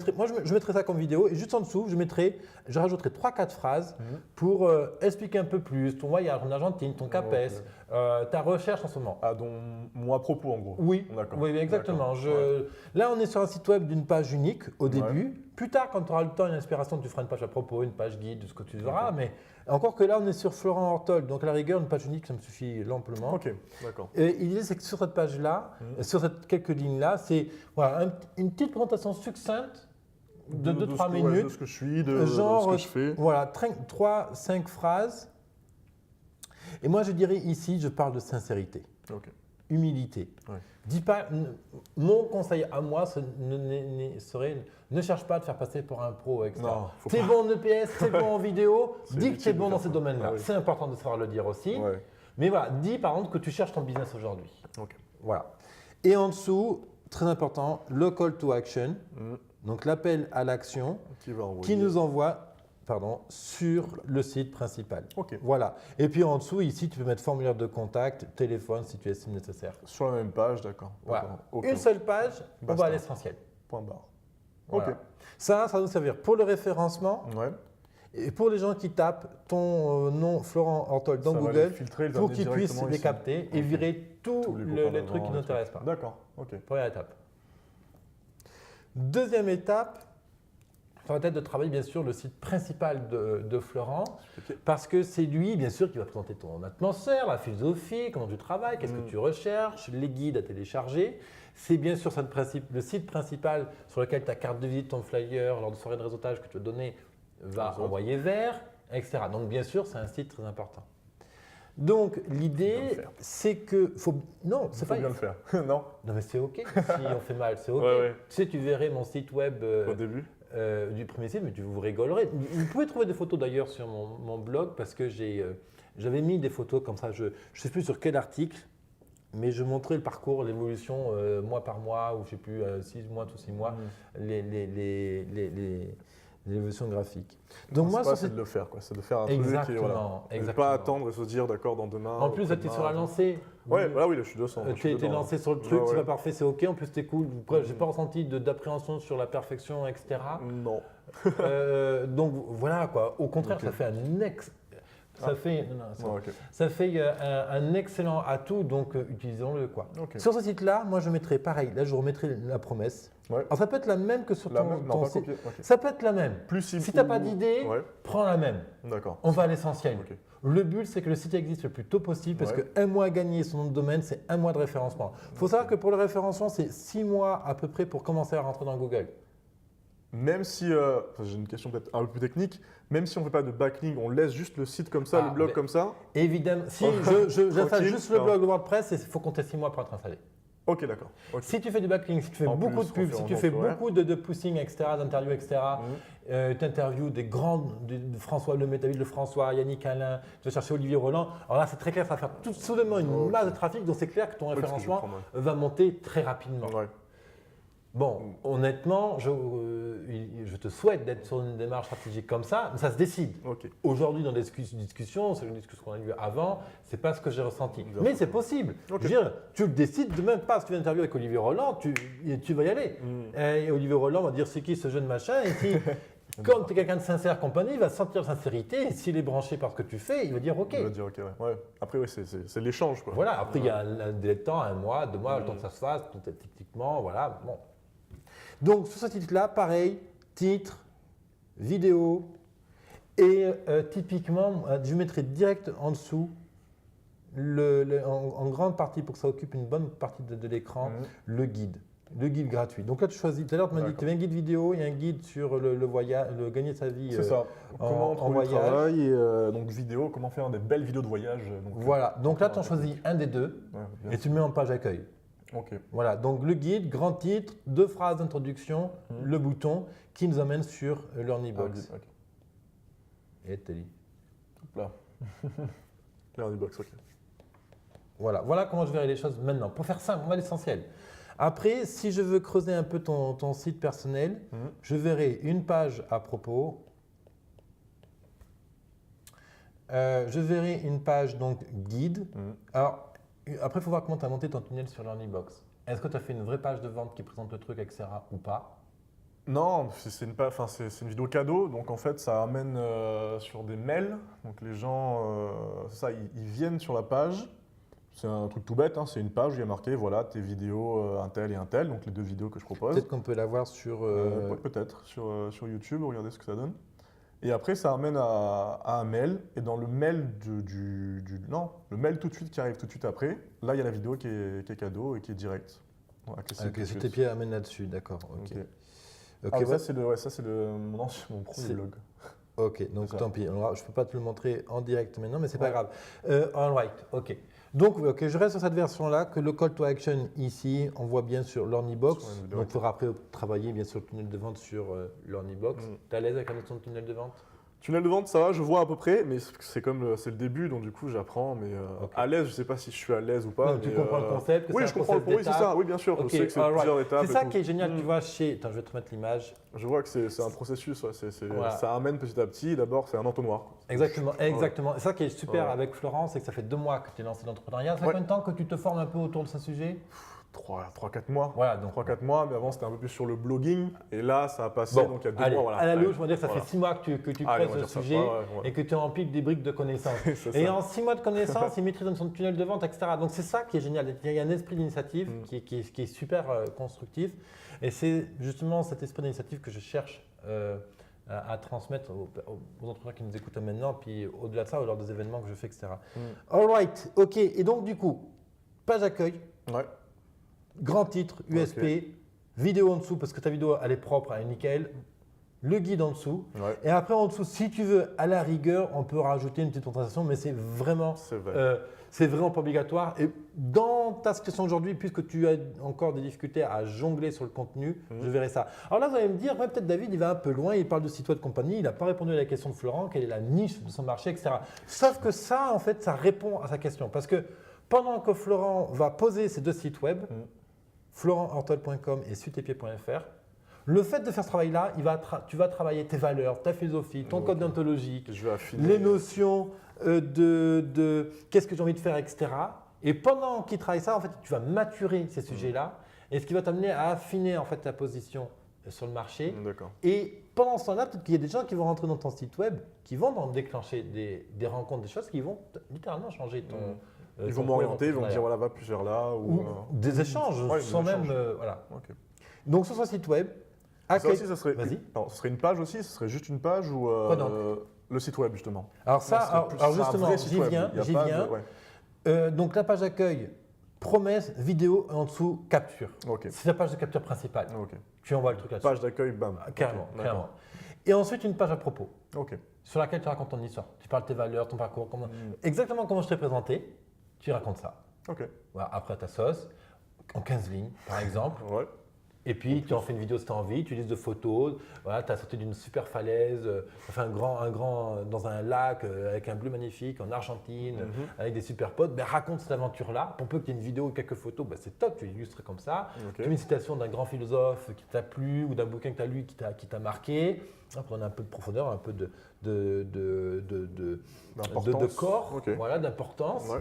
mettrai ça comme vidéo. Et juste en dessous, je rajouterai 3-4 phrases pour expliquer un peu plus ton voyage en Argentine, ton CAPES, ta recherche en ce moment. Ah, dont moi à propos en gros. Oui, D'accord. oui, exactement. D'accord. Ouais. Là, on est sur un site web d'une page unique au début. Plus tard, quand tu auras le temps et l'inspiration, tu feras une page à propos, une page guide, de ce que tu verras. Mais encore que là, on est sur Florent Hortol. Donc, à la rigueur, une page unique, ça me suffit amplement. Ok, d'accord. Et l'idée, c'est que sur cette page-là, sur ces quelques lignes-là, c'est voilà, une petite présentation succincte de 2-3 minutes. De ce que je suis, de genre, ce que je fais. Voilà, 3-5 phrases. Et moi, je dirais ici, je parle de sincérité. Ok. humilité. Ouais. Dis pas, mon conseil à moi serait ne cherche pas à te faire passer pour un pro, etc. Non, faut T'es pas. bon en EPS, t'es bon en vidéo, C'est dis que inutile t'es de bon dans faire ces ça. domaines-là. Ah oui. C'est important de savoir le dire aussi. Ouais. Mais voilà, dis par contre que tu cherches ton business aujourd'hui. Ok. Voilà. Et en dessous, très important, le call to action, Mhm. donc l'appel à l'action Qui va envoyer. qui nous envoie sur le site principal. Ok. Voilà. Et puis en dessous, ici, tu peux mettre formulaire de contact, téléphone si tu estimes nécessaire. Sur la même page, d'accord. Voilà. D'accord. Ok. Une seule page, on Basta. va à l'essentiel. Point barre. Voilà. Ok. Ça va nous servir pour le référencement Ouais. et pour les gens qui tapent ton nom Florent Ortol dans Ça va les Google filtrer, les pour amener qu'ils puissent directement les ici. capter et Ok. virer tous Tous les copains trucs qui d'avant, ne t'intéressent pas. D'accord. Ok. Première étape. Deuxième étape, ça va être de travailler bien sûr le site principal de Florent, Ok. parce que c'est lui bien sûr qui va présenter ton atmosphère, la philosophie, comment tu travailles, qu'est-ce que tu recherches, les guides à télécharger. C'est bien sûr le site principal sur lequel ta carte de visite, ton flyer, lors de soirée de réseautage que tu vas donner va Exact. envoyer vers, etc. Donc bien sûr c'est un site très important. Donc Faut bien le l'idée faire. c'est que non, c'est Faut pas bien le faire. Non. non mais c'est ok si on fait mal, c'est ok. Ouais, ouais. Tu sais, tu verrais mon site web Au début. du premier site, mais vous rigolerez. Vous pouvez trouver des photos d'ailleurs sur mon blog parce que j'avais mis des photos comme ça. Je ne sais plus sur quel article, mais je montrais le parcours, l'évolution mois par mois, ou je ne sais plus, 6 mois, tous 6 mois, l'évolution graphique. Donc moi, c'est de le faire, quoi. C'est de faire un exactement, truc et voilà. Et exactement. pas attendre et se dire d'accord dans demain. En plus, là, tu es sur la lancée. Ouais, voilà, oui, là, je suis 200. Tu es lancé sur le truc, c'est pas parfait, c'est ok. En plus, tu es cool. J'ai pas ressenti d'appréhension sur la perfection, etc. Non. Donc voilà quoi. Au contraire, Ok. ça fait un excellent atout. Donc utilisons-le quoi. Ok. Sur ce site-là, moi je mettrai pareil. Là, je remettrai la promesse. Ouais. Alors ça peut être la même que sur La ton, même, ton non, pas site. copier. Ok. Ça peut être la même. Plus simple. Si tu n'as pas d'idée, Ouais. prends la même. D'accord. On va à l'essentiel. Ok. Le but, c'est que le site existe le plus tôt possible parce Ouais. qu'un mois à gagner son nom de domaine, c'est un mois de référencement. Il faut savoir que pour le référencement, c'est 6 mois à peu près pour commencer à rentrer dans Google. Même si, j'ai une question peut-être un peu plus technique, même si on ne fait pas de backlink, on laisse juste le site comme ça, Ah, le blog mais- comme ça. Évidemment, si Tranquille, j'installe juste le non. blog WordPress, il faut compter 6 mois pour être installé. Ok, d'accord. Ok. Si tu fais du backlink, si tu fais En beaucoup plus, de pubs, si tu référencement, fais ouais. beaucoup de pushing, etc., d'interviews, etc., Mhm. tu interviews des grands, de François Le David Le François, Yannick Alain, tu vas chercher Olivier Roland. Alors là, c'est très clair, ça va faire tout soudainement une Ok. masse de trafic, donc c'est clair que ton Oui, parce que je référencement prends mal. va monter très rapidement. Ouais. Bon, honnêtement, je te souhaite d'être sur une démarche stratégique comme ça, mais ça se décide. Ok. Aujourd'hui, dans des discussions, c'est une discussion qu'on a eue avant, c'est pas ce que j'ai ressenti. Bien Mais sûr. c'est possible. Ok. Je veux dire, tu le décides de même pas. Si tu veux interviewer avec Olivier Roland, tu vas y aller. Et Olivier Roland va dire c'est qui ce jeune machin. Et si, comme tu es quelqu'un de sincère, compagnie, il va sentir sincérité. Et s'il est branché par ce que tu fais, il va dire OK. On va dire ok, ouais. Ouais. Après, oui, c'est l'échange, quoi. Voilà, après, il y a un délai de temps, 1 mois, 2 mois, le temps que ça se fasse, tout est techniquement, voilà. Bon. Donc, sur ce titre-là, pareil, titre, vidéo, et typiquement, je mettrai direct en dessous, en grande partie, pour que ça occupe une bonne partie de l'écran, le guide gratuit. Donc là, tu choisis, tout à l'heure, tu m'as dit que tu avais un guide vidéo et un guide sur le voyage, le gagner sa vie. C'est ça. Comment en trouver du voyage. travail et donc vidéo, comment faire des belles vidéos de voyage. Donc, Voilà, donc là, tu en choisis un des deux Ouais, bien et tu le mets en page accueil. Ok. Voilà, donc le guide, grand titre, 2 phrases d'introduction, le bouton qui nous amène sur LearnyBox. Ok. Et Teddy. Hop là. Learnybox, ok. Voilà comment je verrai les choses maintenant. Pour faire simple, on va à l'essentiel. Après, si je veux creuser un peu ton site personnel, je verrai une page à propos. Je verrai une page donc guide. Alors, après, il faut voir comment tu as monté ton tunnel sur LearnyBox. Est-ce que tu as fait une vraie page de vente qui présente le truc, etc. ou pas? Non, c'est une vidéo cadeau, donc en fait ça amène sur des mails. Donc les gens, c'est ça, ils viennent sur la page. C'est un truc tout bête, hein, c'est une page où il y a marqué voilà tes vidéos un tel et un tel, donc les 2 vidéos que je propose. Peut-être qu'on peut la voir sur… Ouais, peut-être sur YouTube, regardez ce que ça donne. Et après ça amène à un mail, et dans le mail le mail tout de suite qui arrive tout de suite après, là il y a la vidéo qui est cadeau et qui est directe. Voilà, accessible tout de si suite. tes pieds amènent là-dessus, d'accord. Ok. Ok. Ok, Ah, ouais. ça c'est mon premier blog. Ok, donc C'est ça. tant pis. Alors, je ne peux pas te le montrer en direct maintenant, mais c'est pas Ouais. grave. All right, ok. Donc, ok, je reste sur cette version-là, que le call to action ici, on voit bien sur l'Ornibox. Sur une Donc, il faudra après travailler bien sûr le tunnel de vente sur l'Ornibox. Tu es à l'aise avec la notion de tunnel de vente? Tunnel de vente, ça va, je vois à peu près, mais c'est comme c'est le début, donc du coup j'apprends. Mais Ok. à l'aise, je sais pas si je suis à l'aise ou pas. Non, tu mais, comprends le concept, que Oui, c'est je un comprends le process oui, c'est d'étapes. ça. Oui, bien sûr. Ok, Je sais que c'est alright. plusieurs étapes. C'est et ça tout. qui est génial, tu vois, chez. Attends, je vais te remettre l'image. Je vois que c'est un processus, ouais, Voilà. ça amène petit à petit. D'abord, c'est un entonnoir. Exactement, exactement. Et ça qui est super Ouais. avec Florent, c'est que ça fait 2 mois que tu es lancé l'entrepreneuriat. Ça fait Ouais. combien de temps que tu te formes un peu autour de ce sujet? 3-4 mois. Voilà, donc. 3-4 mois, mais avant c'était un peu plus sur le blogging. Et là, ça a passé, Bon, donc il y a 2 allez, mois. Voilà. à la Allez, louche, on va dire que ça voilà. fait 6 mois que tu Allez, creuses on va ce dire ça. sujet Ouais, ouais. et que tu empiles des briques de connaissances. C'est Et ça. en 6 mois de connaissances, il maîtrise son tunnel de vente, etc. Donc c'est ça qui est génial. Il y a un esprit d'initiative qui est super constructif. Et c'est justement cet esprit d'initiative que je cherche à transmettre aux entrepreneurs qui nous écoutent maintenant, puis au-delà de ça, lors des événements que je fais, etc. All right, ok. Et donc du coup, page accueil, Ouais. grand titre, USP, vidéo en dessous parce que ta vidéo elle est propre, elle est nickel, le guide en dessous. Ouais. Et après en dessous, si tu veux, à la rigueur, on peut rajouter une petite présentation, mais c'est vraiment pas obligatoire. Et dans ta situation aujourd'hui, puisque tu as encore des difficultés à jongler sur le contenu, je verrai ça. Alors là, vous allez me dire, ouais, peut-être David, il va un peu loin, il parle de site web de compagnie, il n'a pas répondu à la question de Florent, quelle est la niche de son marché, etc. Sauf que ça, en fait, ça répond à sa question. Parce que pendant que Florent va poser ces 2 sites web, florenthortel.com et sutepieds.fr, le fait de faire ce travail-là, tu vas travailler tes valeurs, ta philosophie, ton code déontologique, Je vais affiner. les notions de qu'est-ce que j'ai envie de faire, etc. Et pendant qu'il travaille ça, en fait, tu vas maturer ces sujets-là, et ce qui va t'amener à affiner en fait ta position sur le marché. D'accord. Et pendant ce temps-là, peut-être qu'il y a des gens qui vont rentrer dans ton site web, qui vont déclencher des rencontres, des choses qui vont littéralement changer ton. Ils ton vont m'orienter, ils vont me partenariat. dire voilà, va plus vers là. Ou, Ou des échanges, ouais, des sans même. échanges. Voilà. Ok. Donc sur son site web, Ça accueil- aussi, ça serait. Vas-y. Non, ce serait une page aussi, ce serait juste une page ou Quoi donc le site web justement. Alors ça, Non, ce serait plus- alors ce sera un justement, vrai site j'y web. viens, Il y a j'y pas de- viens. ouais. Donc la page accueil, promesse, vidéo, et en dessous, capture. Ok. C'est la page de capture principale. Ok. Tu envoies le truc là-dessus. Page d'accueil, bam. Carrément, Ok, carrément. Et ensuite, une page à propos, d'accord. Ok. sur laquelle tu racontes ton histoire. Tu parles de tes valeurs, ton parcours, exactement comment je t'ai présenté, tu racontes ça. Ok. Voilà, après ta sauce, en 15 lignes, par exemple. Ouais. Et puis, tu en fais une vidéo si tu as envie, tu utilises de photos. Voilà, tu as sauté d'une super falaise, enfin dans un lac avec un bleu magnifique en Argentine, avec des super potes. Ben, raconte cette aventure-là. Pour peu que tu aies une vidéo ou quelques photos, ben, c'est top, tu illustres comme ça. Ok. Tu mets une citation d'un grand philosophe qui t'a plu ou d'un bouquin que tu as lu qui t'a marqué. Après, on a un peu de profondeur, un peu de D'importance. corps, Ok. voilà, d'importance. Ouais.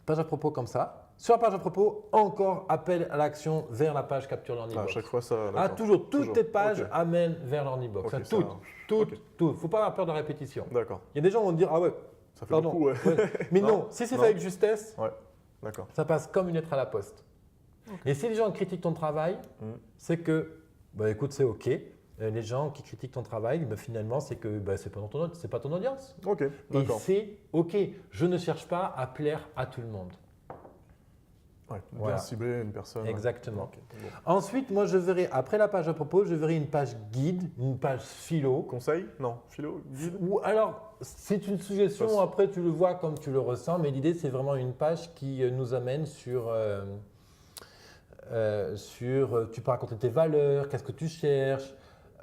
Page à propos comme ça. Sur la page à propos, encore appel à l'action vers la page capture À l'Ornibox. chaque fois, ça. Ah, d'accord. toujours, toutes tes pages Ok. amènent vers l'Ornibox. Ok, Enfin, ça toutes, marche. Ok. toutes. Faut pas avoir peur de la répétition. D'accord. Il y a des gens qui vont dire, ah ouais, Ça fait pardon. beaucoup, ouais. Ouais. Mais Non, non, si c'est non. fait avec justesse, Ouais. D'accord. ça passe comme une lettre à la poste. Et si les gens critiquent ton travail, c'est que, bah écoute, c'est OK. Les gens qui critiquent ton travail, bah, finalement, c'est que bah, c'est pas ton audience. Ok. Et D'accord. c'est OK. Je ne cherche pas à plaire à tout le monde. Ouais. Bien Voilà. cibler une personne. Exactement. Ok. Bon. Ensuite, moi, je verrai, après la page à propos, je verrai une page guide, une page philo. Conseil? Non. Philo? Guide? Ou alors, c'est une suggestion, Ça, après tu le vois comme tu le ressens, mais l'idée c'est vraiment une page qui nous amène sur tu peux raconter tes valeurs, qu'est-ce que tu cherches,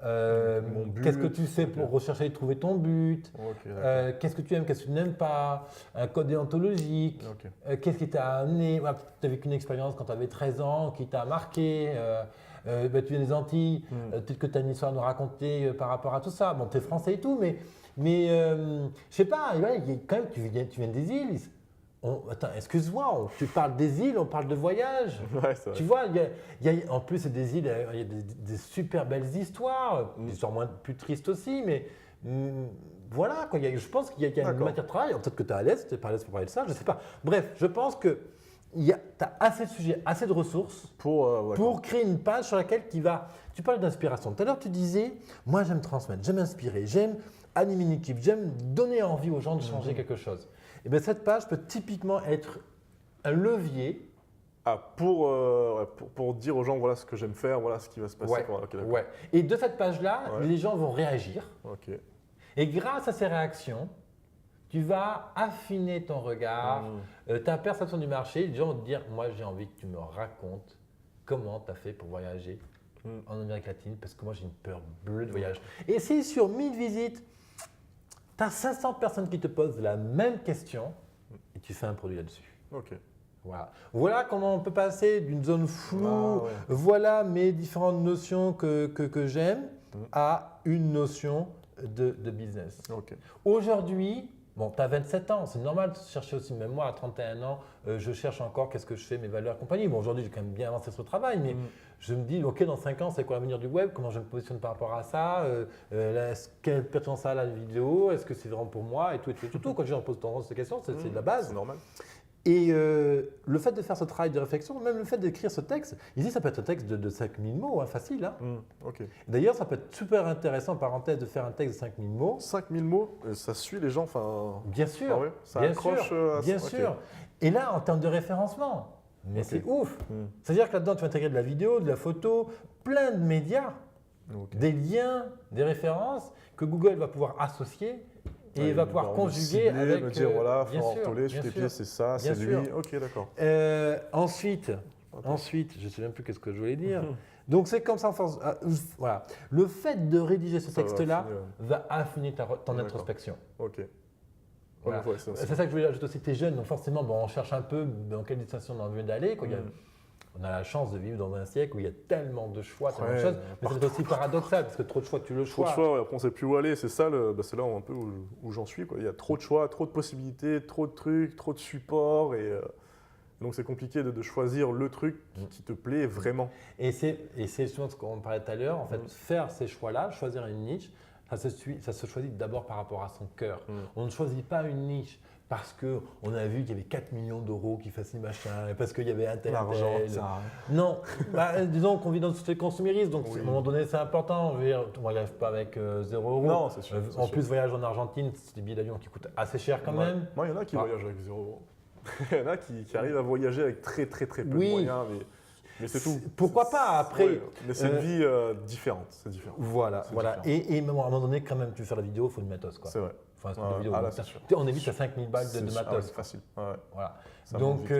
Mon but. qu'est-ce que tu fais pour Ok. rechercher et trouver ton but, Ok. D'accord. qu'est-ce que tu aimes, qu'est-ce que tu n'aimes pas, un code déontologique, Ok. qu'est-ce qui t'a amené, tu as vécu une expérience quand tu avais 13 ans qui t'a marqué, bah, tu viens des Antilles, peut-être que tu as une histoire à nous raconter par rapport à tout ça. Bon, tu es français et tout, mais je sais pas, ouais, quand même, tu viens des îles. Attends, excuse-moi, tu parles des îles, on parle de voyage. Ouais, c'est vrai. Tu vois, en plus, c'est des îles, il y a des super belles histoires, des histoires plus tristes aussi, mais voilà, quoi, je pense qu'il y a une D'accord. matière de travail. Alors, peut-être que tu es à l'aise, tu n'es pas à l'aise pour parler de ça, je ne sais pas. Bref, je pense que tu as assez de sujets, assez de ressources Ouais, pour créer une page sur laquelle tu parles d'inspiration. Tout à l'heure, tu disais, moi j'aime transmettre, j'aime inspirer, j'aime animer une équipe, j'aime donner envie aux gens de changer quelque chose. Et bien cette page peut typiquement être un levier. Ah, pour dire aux gens voilà ce que j'aime faire, voilà ce qui va se passer. Ouais, Ok, d'accord. ouais. Et de cette page-là, Ouais. les gens vont réagir. Ok. Et grâce à ces réactions, Tu vas affiner ton regard, ta perception du marché. Les gens vont te dire, moi j'ai envie que tu me racontes comment tu as fait pour voyager en Amérique latine, parce que moi j'ai une peur bleue de voyage. Et si sur 1000 visites, tu as 500 personnes qui te posent la même question, et tu fais un produit là-dessus. Ok. Voilà comment on peut passer d'une zone floue, Ah ouais. voilà mes différentes notions que j'aime, à une notion de business. Ok. Aujourd'hui, bon, tu as 27 ans, c'est normal de chercher aussi, même moi à 31 ans, je cherche encore qu'est-ce que je fais, mes valeurs, compagnie. Bon, aujourd'hui, j'ai quand même bien avancé sur le travail, mais je me dis, ok, dans 5 ans, c'est quoi l'avenir du web? Comment je me positionne par rapport à ça? Quelle pertinence ça a la vidéo? Est-ce que c'est vraiment pour moi? Et tout. Quand les gens posent ces questions, c'est de la base. C'est normal. Et le fait de faire ce travail de réflexion, même le fait d'écrire ce texte, ici ça peut être un texte de 5000 mots, hein, facile. Hein. Ok. D'ailleurs, ça peut être super intéressant, en parenthèse, de faire un texte de 5000 mots. 5000 mots, ça suit les gens, enfin. Bien sûr, Ah ouais, ça bien accroche sûr, à bien ça. sûr. Ok. Et là, en termes de référencement, mais Ok. c'est ouf. C'est-à-dire que là-dedans, tu vas intégrer de la vidéo, de la photo, plein de médias, Ok. des liens, des références que Google va pouvoir associer. Et il va pouvoir conjuguer avec… me dire, voilà, bien Florent sûr, Ortolé, sur tes pieds, c'est ça, c'est lui. Ok, d'accord. Ensuite, je ne sais même plus qu'est-ce que je voulais dire. Donc c'est comme ça en force. Voilà. Le fait de rédiger ce texte-là va affiner ton introspection. Ok. Voilà. Ouais, c'est ça que je voulais ajouter aussi. Tu es jeune, donc forcément, on cherche un peu dans quelle destination on a envie d'aller. On a la chance de vivre dans un siècle où il y a tellement de choix, tellement de choses. Mais c'est aussi paradoxal parce que trop de choix, tu le choix. Trop de choix, après on ne sait plus où aller. C'est ça, c'est là un peu où j'en suis. Quoi. Il y a trop de choix, trop de possibilités, trop de trucs, trop de supports. Et donc c'est compliqué de choisir le truc qui te plaît vraiment. Et c'est justement ce qu'on parlait tout à l'heure. En fait, faire ces choix-là, choisir une niche, ça se choisit d'abord par rapport à son cœur. On ne choisit pas une niche parce qu'on a vu qu'il y avait 4 millions d'euros qui fassent machin, parce qu'il y avait un tel. Non, disons qu'on vit dans une société consumériste, donc à un moment donné c'est important. On ne voyage pas avec 0 € Non, c'est sûr. En plus, voyage en Argentine, c'est des billets d'avion qui coûtent assez cher quand même. Moi, il y en a qui voyagent avec 0 €. Il y en a qui arrivent à voyager avec très peu de moyens. Mais c'est tout. Pourquoi pas après mais c'est une vie différente. C'est différent. Voilà. Différent. Et à un moment donné, quand même, tu veux faire la vidéo, il faut une matos. C'est vrai. On évite à 5000 balles de matos. C'est facile. Voilà. Donc,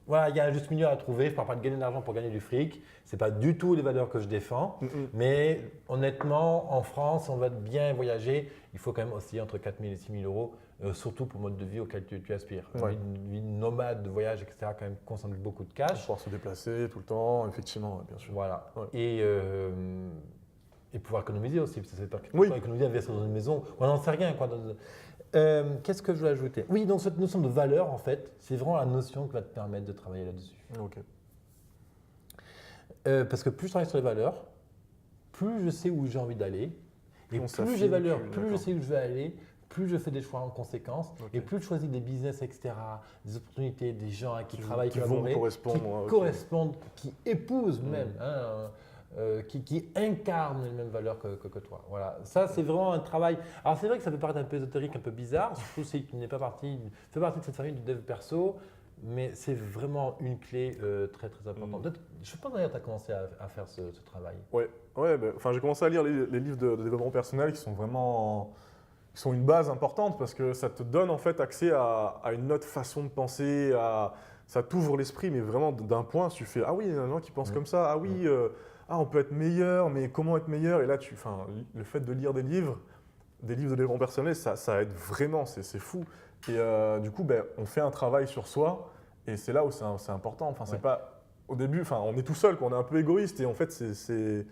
voilà, il y a un juste milieu à trouver. Je ne parle pas de gagner de l'argent pour gagner du fric. Ce n'est pas du tout les valeurs que je défends. Mais honnêtement, en France, on va bien voyager. Il faut quand même osciller entre 4 000 et 6 000 €, surtout pour le mode de vie auquel tu aspires. Une vie nomade, de voyage, etc., quand même consomme beaucoup de cash. Pouvoir se déplacer tout le temps, effectivement, bien sûr. Voilà. Ouais. Et pouvoir économiser aussi, parce que c'est pas économiser, investir dans une maison, on n'en sait rien. Qu'est-ce que je veux ajouter? Oui, donc cette notion de valeur, en fait, c'est vraiment la notion qui va te permettre de travailler là-dessus. Ok. Parce que plus je travaille sur les valeurs, plus je sais où j'ai envie d'aller, et plus j'ai valeur, plus je sais où je vais aller, plus je fais des choix en conséquence, et plus je choisis des business, etc., des opportunités, des gens à qui travaillent, qui correspondent, qui épousent même, qui incarnent les mêmes valeurs que toi. Voilà. Ça, c'est vraiment un travail. Alors, c'est vrai que ça peut paraître un peu ésotérique, un peu bizarre, surtout si tu n'es pas partie de cette famille de dev perso, mais c'est vraiment une clé très, très importante. Je pense d'ailleurs que tu as commencé à faire ce travail. Ouais, j'ai commencé à lire les livres de développement personnel qui sont vraiment une base importante parce que ça te donne en fait accès à une autre façon de penser, ça t'ouvre l'esprit, mais vraiment d'un point, tu fais « Ah oui, il y en a gens qui pensent comme ça, ah oui, on peut être meilleur, mais comment être meilleur ?» Et là, le fait de lire des livres de développement personnel, ça aide vraiment, c'est fou. Et du coup, on fait un travail sur soi et c'est là où c'est important. C'est pas au début, on est tout seul, on est un peu égoïste et en fait, c'est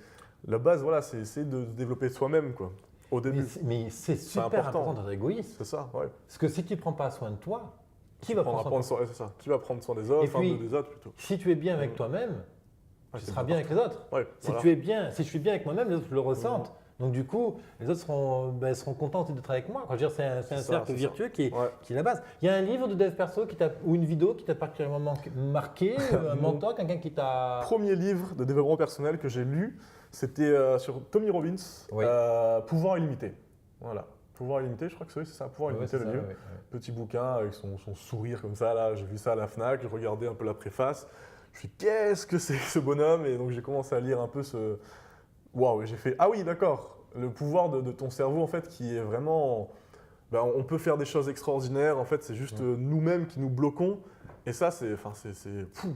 la base, voilà, c'est essayer de se développer soi-même, quoi. Au début. Mais c'est super important d'être égoïste. C'est ça, ouais. Parce que si tu ne prends pas soin de toi, qui va prendre soin de toi? Qui va prendre soin des autres, des autres plutôt. Si tu es bien avec toi-même, tu seras bien avec les autres. Ouais, si je suis bien avec moi-même, les autres le ressentent. Donc du coup, les autres seront contents de travailler avec moi. C'est un cercle vertueux qui est la base. Il y a un livre de dev perso ou une vidéo qui t'a particulièrement marqué, un mentor, quelqu'un qui t'a… Premier livre de développement personnel que j'ai lu, c'était sur Tony Robbins, Pouvoir illimité. Voilà. Pouvoir illimité, je crois que c'est ça, Pouvoir illimité, le livre. Petit bouquin avec son sourire comme ça, là, j'ai vu ça à la Fnac, je regardais un peu la préface. Je me suis dit, qu'est-ce que c'est que ce bonhomme? Et donc j'ai commencé à lire un peu ce… Waouh, j'ai fait, ah oui, d'accord, le pouvoir de ton cerveau, en fait, qui est vraiment… ben, on peut faire des choses extraordinaires. En fait, c'est juste nous-mêmes qui nous bloquons. Et ça, c'est fou.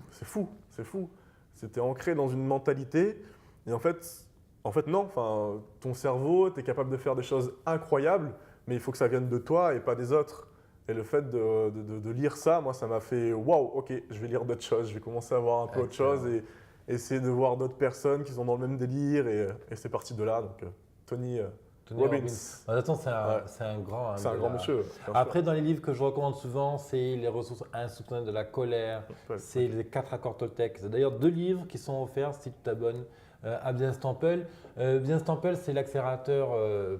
C'était ancré dans une mentalité. Et en fait non. Enfin, ton cerveau, tu es capable de faire des choses incroyables, mais il faut que ça vienne de toi et pas des autres. Et le fait de lire ça, moi, ça m'a fait waouh, ok, je vais lire d'autres choses. Je vais commencer à voir un peu autre chose et essayer de voir d'autres personnes qui sont dans le même délire. Et c'est parti de là. Donc, Tony Robbins. De toute façon, c'est un grand. C'est un grand monsieur. Après, dans les livres que je recommande souvent, c'est Les ressources insoupçonnées de la colère, c'est les 4 accords Toltec. C'est d'ailleurs 2 livres qui sont offerts si tu t'abonnes à Business Temple. Business Temple, c'est l'accélérateur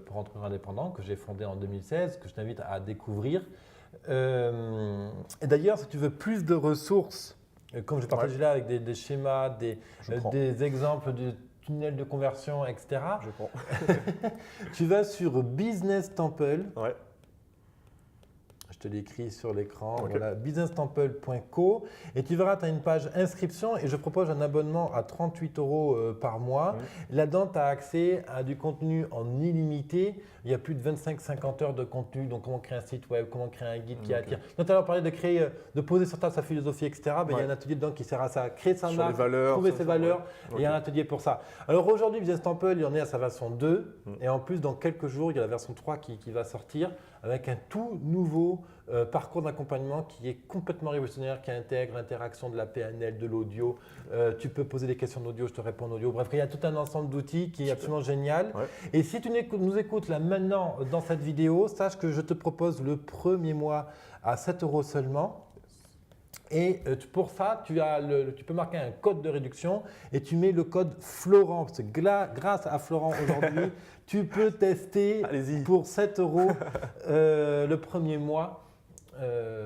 pour entrepreneurs indépendants que j'ai fondé en 2016, que je t'invite à découvrir. Et d'ailleurs, si tu veux plus de ressources, comme je partage là avec des schémas, des exemples de tunnels de conversion, etc. Je prends. Tu vas sur Business Temple. Ouais. Je te l'écris sur l'écran, voilà, businesstemple.co et tu verras, tu as une page inscription et je propose un abonnement à 38 € par mois. Là-dedans, tu as accès à du contenu en illimité. Il y a plus de 25-50 heures de contenu, donc comment créer un site web, comment créer un guide qui attire. Quand tu as parlé de créer, de poser sur table sa philosophie, etc., il y a un atelier dedans qui sert à ça, créer sa marque, trouver ses valeurs, et il y a un atelier pour ça. Alors aujourd'hui, Business Temple, il en est à sa version 2 et en plus, dans quelques jours, il y a la version 3 qui va sortir avec un tout nouveau parcours d'accompagnement qui est complètement révolutionnaire, qui intègre l'interaction de la PNL, de l'audio. Tu peux poser des questions d'audio, je te réponds en audio. Bref, il y a tout un ensemble d'outils qui est absolument génial. Et si tu nous écoutes là maintenant dans cette vidéo, sache que je te propose le premier mois à 7 € seulement. Et pour ça, tu peux marquer un code de réduction et tu mets le code Florent. Parce que grâce à Florent aujourd'hui, tu peux tester pour 7 € le premier mois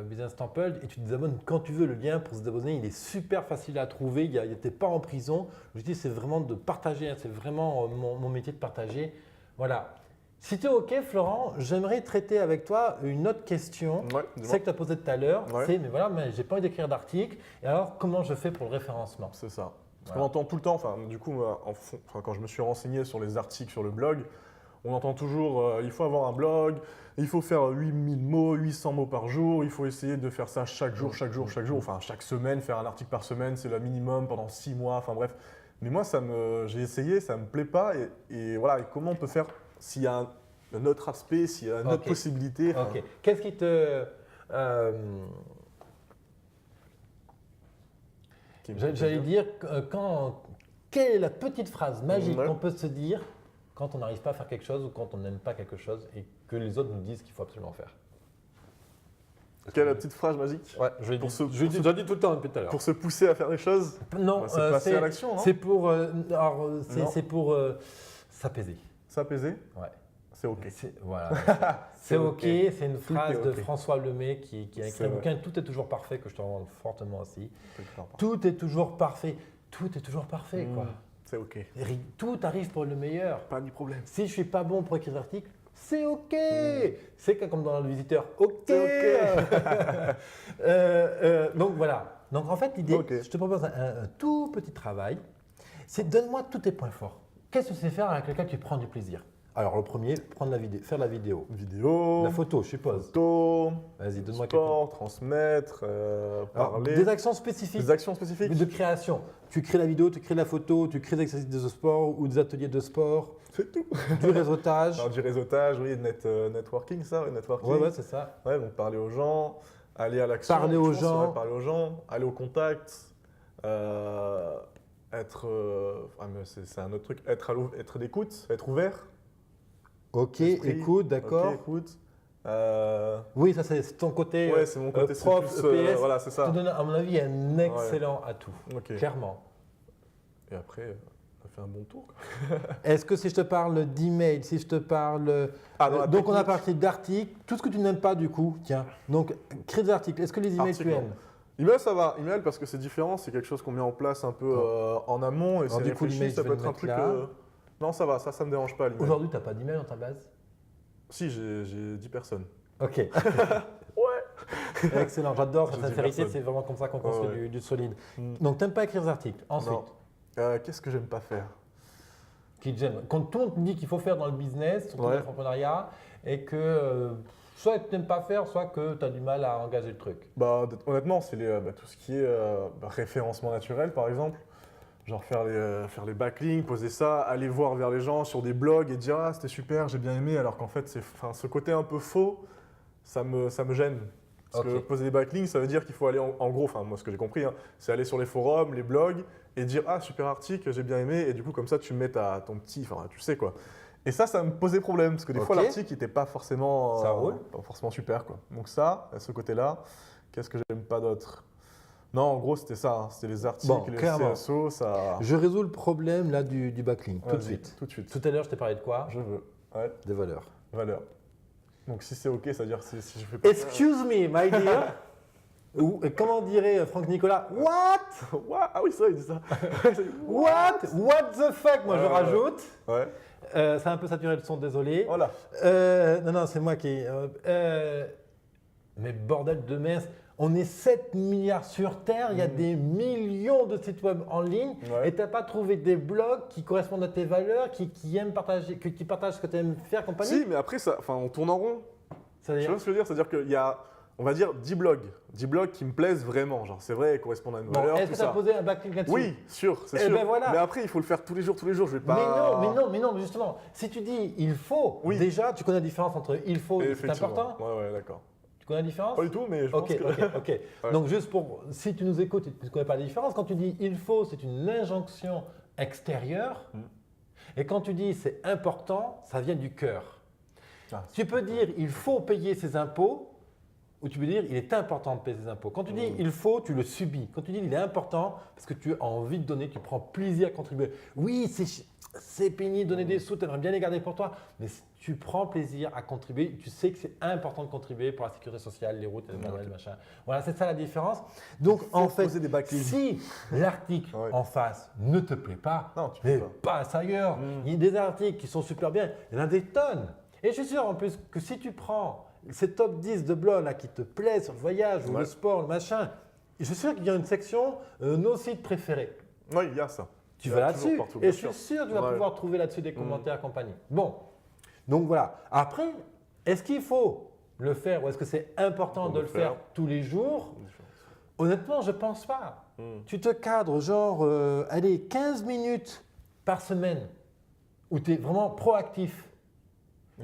Business Temple et tu te désabonnes quand tu veux. Le lien pour se désabonner, il est super facile à trouver. Tu n'es pas en prison. Je dis, c'est vraiment de partager. Hein, c'est vraiment mon métier de partager. Voilà. Si tu es OK, Florent, j'aimerais traiter avec toi une autre question. C'est que tu as posé tout à l'heure. C'est, mais voilà, mais j'ai pas envie d'écrire d'article. Et alors, comment je fais pour le référencement? C'est ça. Parce qu'on entend tout le temps, du coup, quand je me suis renseigné sur les articles sur le blog, on entend toujours il faut avoir un blog, il faut faire 8000 mots, 800 mots par jour, il faut essayer de faire ça chaque jour, enfin chaque semaine, faire un article par semaine, c'est le minimum pendant 6 mois, enfin bref. Mais moi, j'ai essayé, ça ne me plaît pas. Et voilà, et comment on peut faire s'il y a un autre aspect, s'il y a une autre possibilité. Ok. Qu'est-ce qui te… J'allais dire, quelle est la petite phrase magique qu'on peut se dire quand on n'arrive pas à faire quelque chose ou quand on n'aime pas quelque chose et que les autres nous disent qu'il faut absolument faire? Quelle est la petite phrase magique? Ouais, je dis tout le temps depuis tout à l'heure. Pour se pousser à faire des choses? Non, c'est passer à l'action. C'est pour, s'apaiser. S'apaiser? Ouais. C'est OK. Voilà. C'est OK. C'est une phrase de François Lemay qui a écrit un bouquin « Tout est toujours parfait » que je te recommande fortement aussi. Tout est toujours parfait. Tout est toujours parfait, quoi. C'est OK. Tout arrive pour le meilleur. Pas de problème. Si je suis pas bon pour écrire des articles, c'est OK. C'est comme dans le visiteur. OK. Donc voilà. Donc en fait, l'idée, je te propose un tout petit travail. C'est donne-moi tous tes points forts. Qu'est-ce que c'est faire avec lequel tu prends du plaisir? Alors le premier, faire la vidéo. Vidéo. La photo, je suppose. Photo. Vas-y, donne-moi sport, transmettre, parler. Des actions spécifiques. Des actions spécifiques. De création. Tu crées la vidéo, tu crées la photo, tu crées des exercices de sport ou des ateliers de sport. C'est tout. Du réseautage. Alors, du réseautage, oui, networking, ça, networking. Ouais, c'est ça. Ouais, donc parler aux gens, aller à l'action. Parler aux gens, aller au contact. C'est un autre truc. Être d'écoute, être ouvert. Ok, écoute, d'accord. Ok, écoute. Oui, ça c'est ton côté. Ouais, c'est mon côté prof, EPS. Voilà, c'est ça. Tu donnes, à mon avis, un excellent atout. Clairement. Et après, ça fait un bon tour. Quoi. Est-ce que si je te parle d'email, si je te parle. Donc on a parlé d'articles, tout ce que tu n'aimes pas du coup, tiens. Donc crée des articles. Est-ce que les emails tu aimes? Email, ça va. Email, parce que c'est différent. C'est quelque chose qu'on met en place un peu en amont. Et c'est du coup, l'email, ça peut être un truc. Non, ça va. Ça me dérange pas. Aujourd'hui, tu n'as pas d'email dans ta base? Si, j'ai 10 personnes. Ok. Ouais. Excellent. J'adore cette sincérité. C'est vraiment comme ça qu'on construit du solide. Donc, tu n'aimes pas écrire des articles. Ensuite. Qu'est-ce que j'aime pas faire? Quand on te dit qu'il faut faire dans le business, surtout dans l'entrepreneuriat, et que Soit que tu n'aimes pas faire, soit que tu as du mal à engager le truc. Bah, honnêtement, c'est tout ce qui est référencement naturel, par exemple. Genre faire les backlinks, poser ça, aller voir vers les gens sur des blogs et dire ah c'était super, j'ai bien aimé, alors qu'en fait ce côté un peu faux, ça me gêne. Parce que poser des backlinks, ça veut dire qu'il faut aller en gros, enfin moi ce que j'ai compris, hein, c'est aller sur les forums, les blogs et dire ah super article, j'ai bien aimé, et du coup comme ça tu mets ton petit, enfin tu sais quoi. Et ça me posait problème parce que des fois l'article n'était pas forcément, Ça roule. pas forcément super quoi. Donc ça, à ce côté-là, qu'est-ce que j'aime pas d'autre? Non, en gros, c'était ça. Hein. C'était les articles, Bon, les clairement. CSO, ça. Je résous le problème là du backlink, tout de Vas-y, suite. Tout de suite. Tout à l'heure, je t'ai parlé de quoi? Je veux. Ouais, Des valeurs. valeur. Donc si c'est OK, c'est-à-dire si je fais pas. Excuse me, my dear. Ou comment dirait Franck Nicolas? What? What ah oui, c'est vrai, il dit ça. What? What the fuck? Moi, je rajoute. Ouais. C'est un peu saturé le son, désolé. Voilà. Non, c'est moi qui. Mais bordel de merde, on est 7 milliards sur Terre, il y a des millions de sites web en ligne, et tu n'as pas trouvé des blogs qui correspondent à tes valeurs, qui aiment partager, qui partagent ce que tu aimes faire, compagnie? Si, mais après, on tourne en rond. Tu C'est-à-dire vois ce que je veux dire? C'est-à-dire qu'il y a, on va dire, 10 blogs. 10 blogs qui me plaisent vraiment. Genre, c'est vrai, ils correspondent à une valeur, est-ce tout que tu as ça. posé un backlink là-dessus? Oui, sûr, c'est Eh sûr. ben voilà. Mais après, il faut le faire tous les jours, je vais pas. Mais non, justement, si tu dis il faut, Oui. déjà, tu connais la différence entre il faut et c'est Effectivement. important? Ouais, d'accord. Tu connais la différence? Pas du tout, mais je pense que. Ok. Donc juste pour, si tu nous écoutes et que tu ne connais pas la différence, quand tu dis il faut, c'est une injonction extérieure. Et quand tu dis c'est important, ça vient du cœur. Ah, Tu peux dire il faut payer ses impôts ou tu peux dire il est important de payer ses impôts. Quand tu dis il faut, tu le subis. Quand tu dis il est important, parce que tu as envie de donner, tu prends plaisir à contribuer. Oui, c'est pénible de donner des sous, tu aimerais bien les garder pour toi, mais tu prends plaisir à contribuer, tu sais que c'est important de contribuer pour la sécurité sociale, les routes, les manuels, machin. Voilà, c'est ça la différence. Donc en fait, poser des backlinks. si l'article en face ne te plaît pas, Non, tu mais peux passe ailleurs. Il y a des articles qui sont super bien, il y en a des tonnes. Et je suis sûr en plus que si tu prends ces top 10 de blogs là qui te plaisent sur le voyage ou le sport, le machin, je suis sûr qu'il y a une section nos sites préférés. Oui, il y a ça. Tu Il y vas a là-dessus toujours partout, et bien je suis sûr. sûr que tu vas pouvoir trouver là-dessus des commentaires et compagnie. Bon, donc voilà. Après, est-ce qu'il faut le faire ou est-ce que c'est important de le faire tous les jours? Honnêtement, je ne pense pas. Tu te cadres genre, allez, 15 minutes par semaine où tu es vraiment proactif.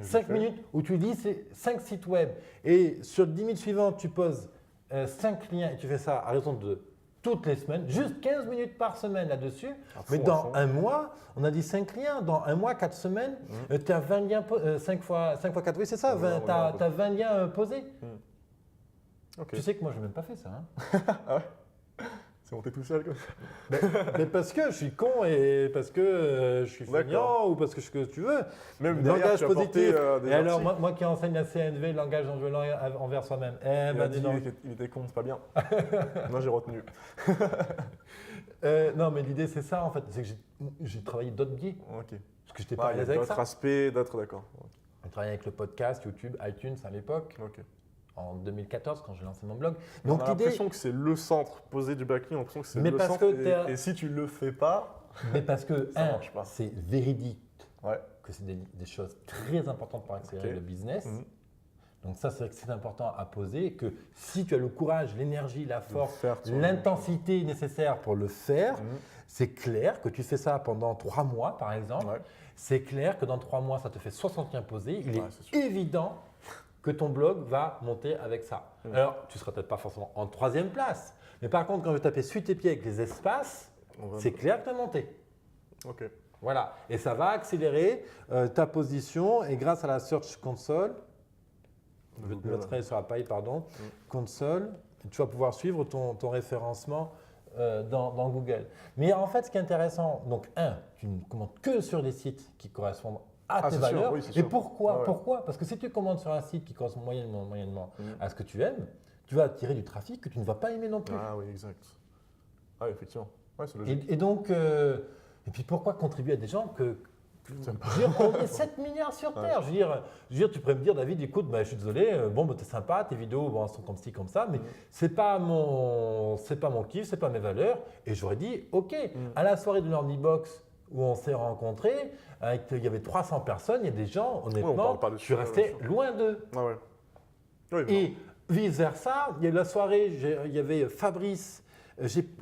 5 minutes où tu lis 5 sites web et sur 10 minutes suivantes, tu poses 5 liens et tu fais ça à raison de toutes les semaines, juste 15 minutes par semaine là-dessus. Mais dans un mois, on a dit 5 liens. Dans un mois, 4 semaines, tu as 20 liens, 5 fois 4, oui, c'est ça, tu as 20 liens posés. Okay. Tu sais que moi, je n'ai même pas fait ça. Hein. Ah ouais? C'est monté tout seul comme ça? Mais parce que je suis con et parce que je suis feignant ou parce que ce que tu veux. Même derrière, tu as porté des et alors, moi qui enseigne la CNV, le langage non violent envers soi-même. Il était con, c'est pas bien. Moi, j'ai retenu. Non, mais l'idée, c'est ça en fait. C'est que j'ai travaillé d'autres biais. Ok. Parce que je n'étais pas à l'aise avec ça. D'autres aspects, d'accord. J'ai travaillé avec le podcast, YouTube, iTunes à l'époque. Ok. En 2014 quand j'ai lancé mon blog. Donc, on a l'impression que c'est le centre, poser du backlink, on a l'impression que c'est le centre. Et si tu le fais pas, mais parce que c'est véridique que c'est des choses très importantes pour accélérer le business. Donc ça, c'est vrai que c'est important à poser et que si tu as le courage, l'énergie, la force, l'intensité nécessaire pour le faire, c'est clair que tu fais ça pendant 3 mois par exemple. C'est clair que dans 3 mois, ça te fait 60 liens posés. Il est évident que ton blog va monter avec ça. Alors, tu ne seras peut-être pas forcément en 3e place, mais par contre, quand je vais taper sur tes pieds avec les espaces, c'est clair que tu as monté. Ok. Voilà, et ça va accélérer ta position et grâce à la Search Console, je vais te mettre sur la paille, console, tu vas pouvoir suivre ton référencement dans Google. Mais en fait, ce qui est intéressant, donc tu ne commandes que sur les sites qui correspondent à tes valeurs. Et pourquoi? Pourquoi? Parce que si tu commandes sur un site qui correspond moyennement à ce que tu aimes, tu vas attirer du trafic que tu ne vas pas aimer non plus. Ah oui, exact. Ah oui, effectivement. Ouais, c'est logique. Et donc, et puis pourquoi contribuer à des gens que on est 7 milliards sur Terre. Je veux dire, tu pourrais me dire, David, écoute, je suis désolé, t'es sympa, tes vidéos sont comme ci, comme ça, mais c'est pas mon kiff, c'est pas mes valeurs. Et j'aurais dit, ok, à la soirée de l'Ornibox où on s'est rencontrés, il y avait 300 personnes, il y a des gens, honnêtement, je suis resté loin d'eux. Ah ouais. Oui, Et vice-versa, il y a eu la soirée, il y avait Fabrice,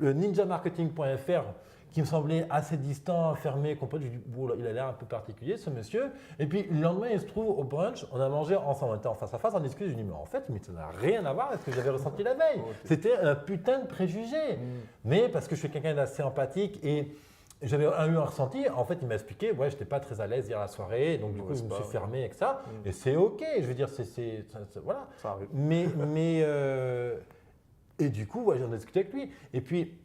ninjamarketing.fr, qui me semblait assez distant, fermé, compagnie. J'ai dit, bon, il a l'air un peu particulier, ce monsieur. Et puis, le lendemain, il se trouve au brunch, on a mangé ensemble, on était en face à face, on discute. Je lui dis, mais en fait, ça n'a rien à voir avec ce que j'avais ressenti la veille. Ok. C'était un putain de préjugé. Mais parce que je suis quelqu'un d'assez empathique et j'avais eu un ressenti, en fait, il m'a expliqué, ouais, j'étais pas très à l'aise hier à la soirée, donc du coup, je me suis fermé avec ça. Et c'est OK, je veux dire, voilà. Ça arrive. Et du coup, ouais, j'en ai discuté avec lui. Et puis,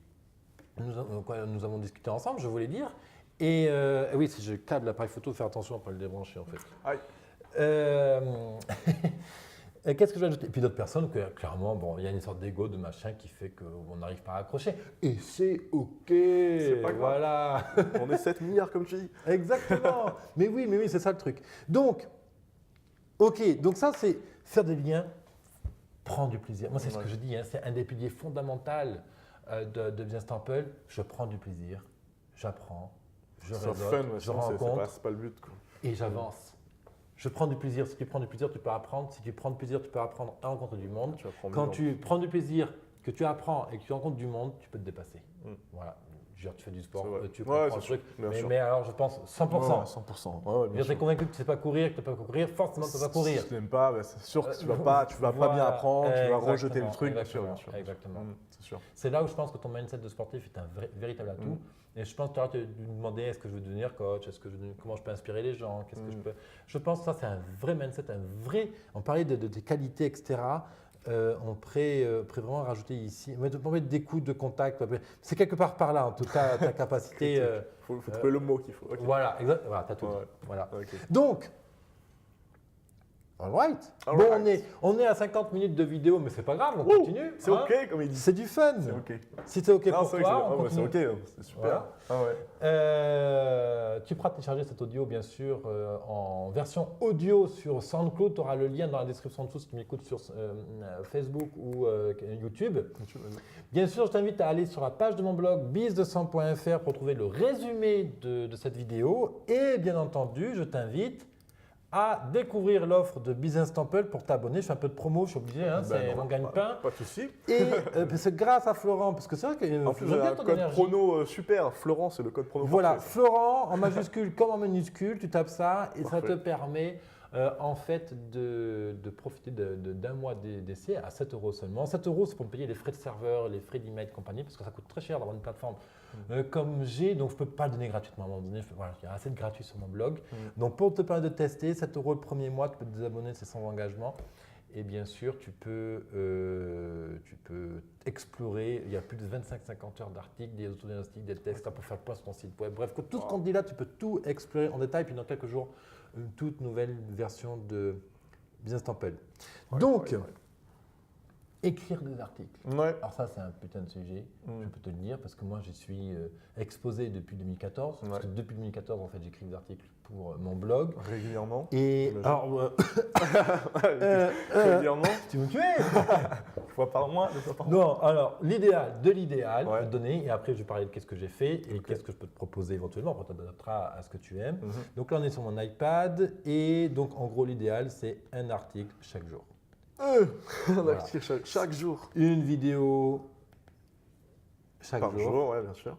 nous avons discuté ensemble, je voulais dire. Et oui, si je câble l'appareil photo, faire attention à ne pas le débrancher en fait. Aïe. Qu'est-ce que je vais ajouter? Et puis d'autres personnes que clairement, bon, il y a une sorte d'ego, de machin qui fait qu'on n'arrive pas à accrocher. Et c'est OK. C'est pas grave. Voilà. On est 7 milliards comme tu dis. Exactement. mais oui, c'est ça le truc. Donc, OK, donc ça c'est faire des liens, prendre du plaisir. Moi, c'est ce que je dis, hein, c'est un des piliers fondamentaux de Business Temple. Je prends du plaisir, j'apprends, je C'est réseaute, fun, ouais, je sinon, rencontre c'est pas le but. Quoi. et j'avance. Je prends du plaisir. Si tu prends du plaisir, tu peux apprendre. Si tu prends du plaisir, tu peux apprendre à rencontrer du monde. Tu apprends Quand mieux, tu prends du plaisir, que tu apprends et que tu rencontres du monde, tu peux te dépasser. Voilà. Genre, tu fais du sport, C'est vrai. tu Ouais, comprends le c'est truc. sûr, bien sûr. Mais alors, je pense 100%. 100%. Ouais, Tu es convaincu que tu ne sais pas courir, que tu ne peux pas courir, forcément tu ne peux pas courir. Si tu n'aimes pas, c'est sûr que tu vas pas bien apprendre, tu vas rejeter le truc. Bien sûr. Exactement. C'est sûr. C'est là où je pense que ton mindset de sportif est un véritable atout. Et je pense que tu auras te demander est-ce que je veux devenir coach, comment je peux inspirer les gens, qu'est-ce que je peux. Je pense que ça c'est un vrai mindset, on parlait de tes qualités, etc. On pourrait vraiment rajouter ici, mettre des coups de contact. C'est quelque part par là, en tout cas, ta capacité. Il faut trouver le mot qu'il faut. Okay. Voilà, voilà, tu as tout dit. Voilà. Okay. Donc, all right. Bon, on est à 50 minutes de vidéo, mais c'est pas grave, on continue. C'est OK, comme il dit. C'est du fun. C'est OK. Si c'est OK pour toi, on c'est continue. OK, c'est super. Voilà. Tu pourras télécharger cet audio, bien sûr, en version audio sur SoundCloud. Tu auras le lien dans la description en dessous si tu m'écoutes sur Facebook ou YouTube. Bien sûr, je t'invite à aller sur la page de mon blog biz200.fr pour trouver le résumé de cette vidéo. Et bien entendu, je t'invite à découvrir l'offre de Business Temple pour t'abonner. Je fais un peu de promo, je suis obligé, c'est mon gagne-pain. Pas de souci. Et c'est grâce à Florent, parce que c'est vrai que en plus, j'ai un code prono super. Florent, c'est le code prono. Voilà, Florent en majuscule comme en minuscule, tu tapes ça et ça te permet en fait de profiter d'un mois d'essai à 7 € seulement. 7 € c'est pour me payer les frais de serveur, les frais d'email et compagnie, parce que ça coûte très cher d'avoir une plateforme comme j'ai, donc je ne peux pas le donner gratuitement à un moment donné. Voilà, il y a assez de gratuit sur mon blog. Donc pour te permettre de tester, 7 € le premier mois, tu peux te désabonner, c'est sans engagement. Et bien sûr, tu peux explorer, il y a plus de 25-50 heures d'articles, des autodiagnostics, des tests pour faire le point sur ton site web. Bref, tout ce qu'on te dit là, tu peux tout explorer en détail. Puis dans quelques jours, une toute nouvelle version de Business Temple. Donc, écrire des articles. Alors ça, c'est un putain de sujet, je peux te le dire, parce que moi, j'y suis exposé depuis 2014. Parce que depuis 2014, en fait, j'écris des articles pour mon blog. Régulièrement. Et alors, régulièrement. Tu me tuer. Une fois par mois, 2 fois par mois. Non, alors l'idéal, je vais te donner, et après je vais parler de qu'est-ce que j'ai fait et qu'est-ce que je peux te proposer éventuellement, on t'adaptera à ce que tu aimes. Donc là, on est sur mon iPad, et donc en gros, l'idéal, c'est un article chaque jour. Voilà. Chaque jour. Une vidéo chaque par jour, ouais, bien sûr.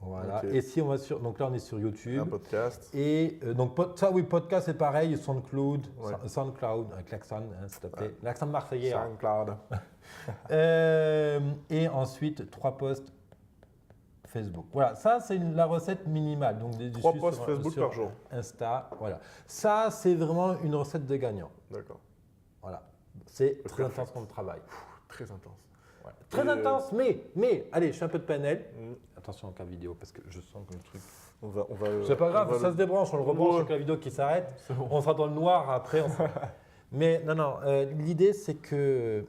Voilà. Et si on va sur, donc là on est sur YouTube. Un podcast. Et donc podcast c'est pareil, SoundCloud, avec l'accent, s'il te plaît, l'accent marseillais. SoundCloud. Et ensuite 3 posts Facebook. Voilà, ça c'est la recette minimale. Donc 3 posts Facebook par jour. Insta, voilà. Ça c'est vraiment une recette de gagnant. D'accord. Voilà, c'est très intense comme travail. Très intense. Ouais. Très intense, mais, allez, je fais un peu de PNL. Attention en cas vidéo, parce que je sens que le truc… C'est pas grave, ça se débranche, on le rebranche avec la vidéo qui s'arrête. Bon. On sera dans le noir après. Mais non, l'idée c'est que…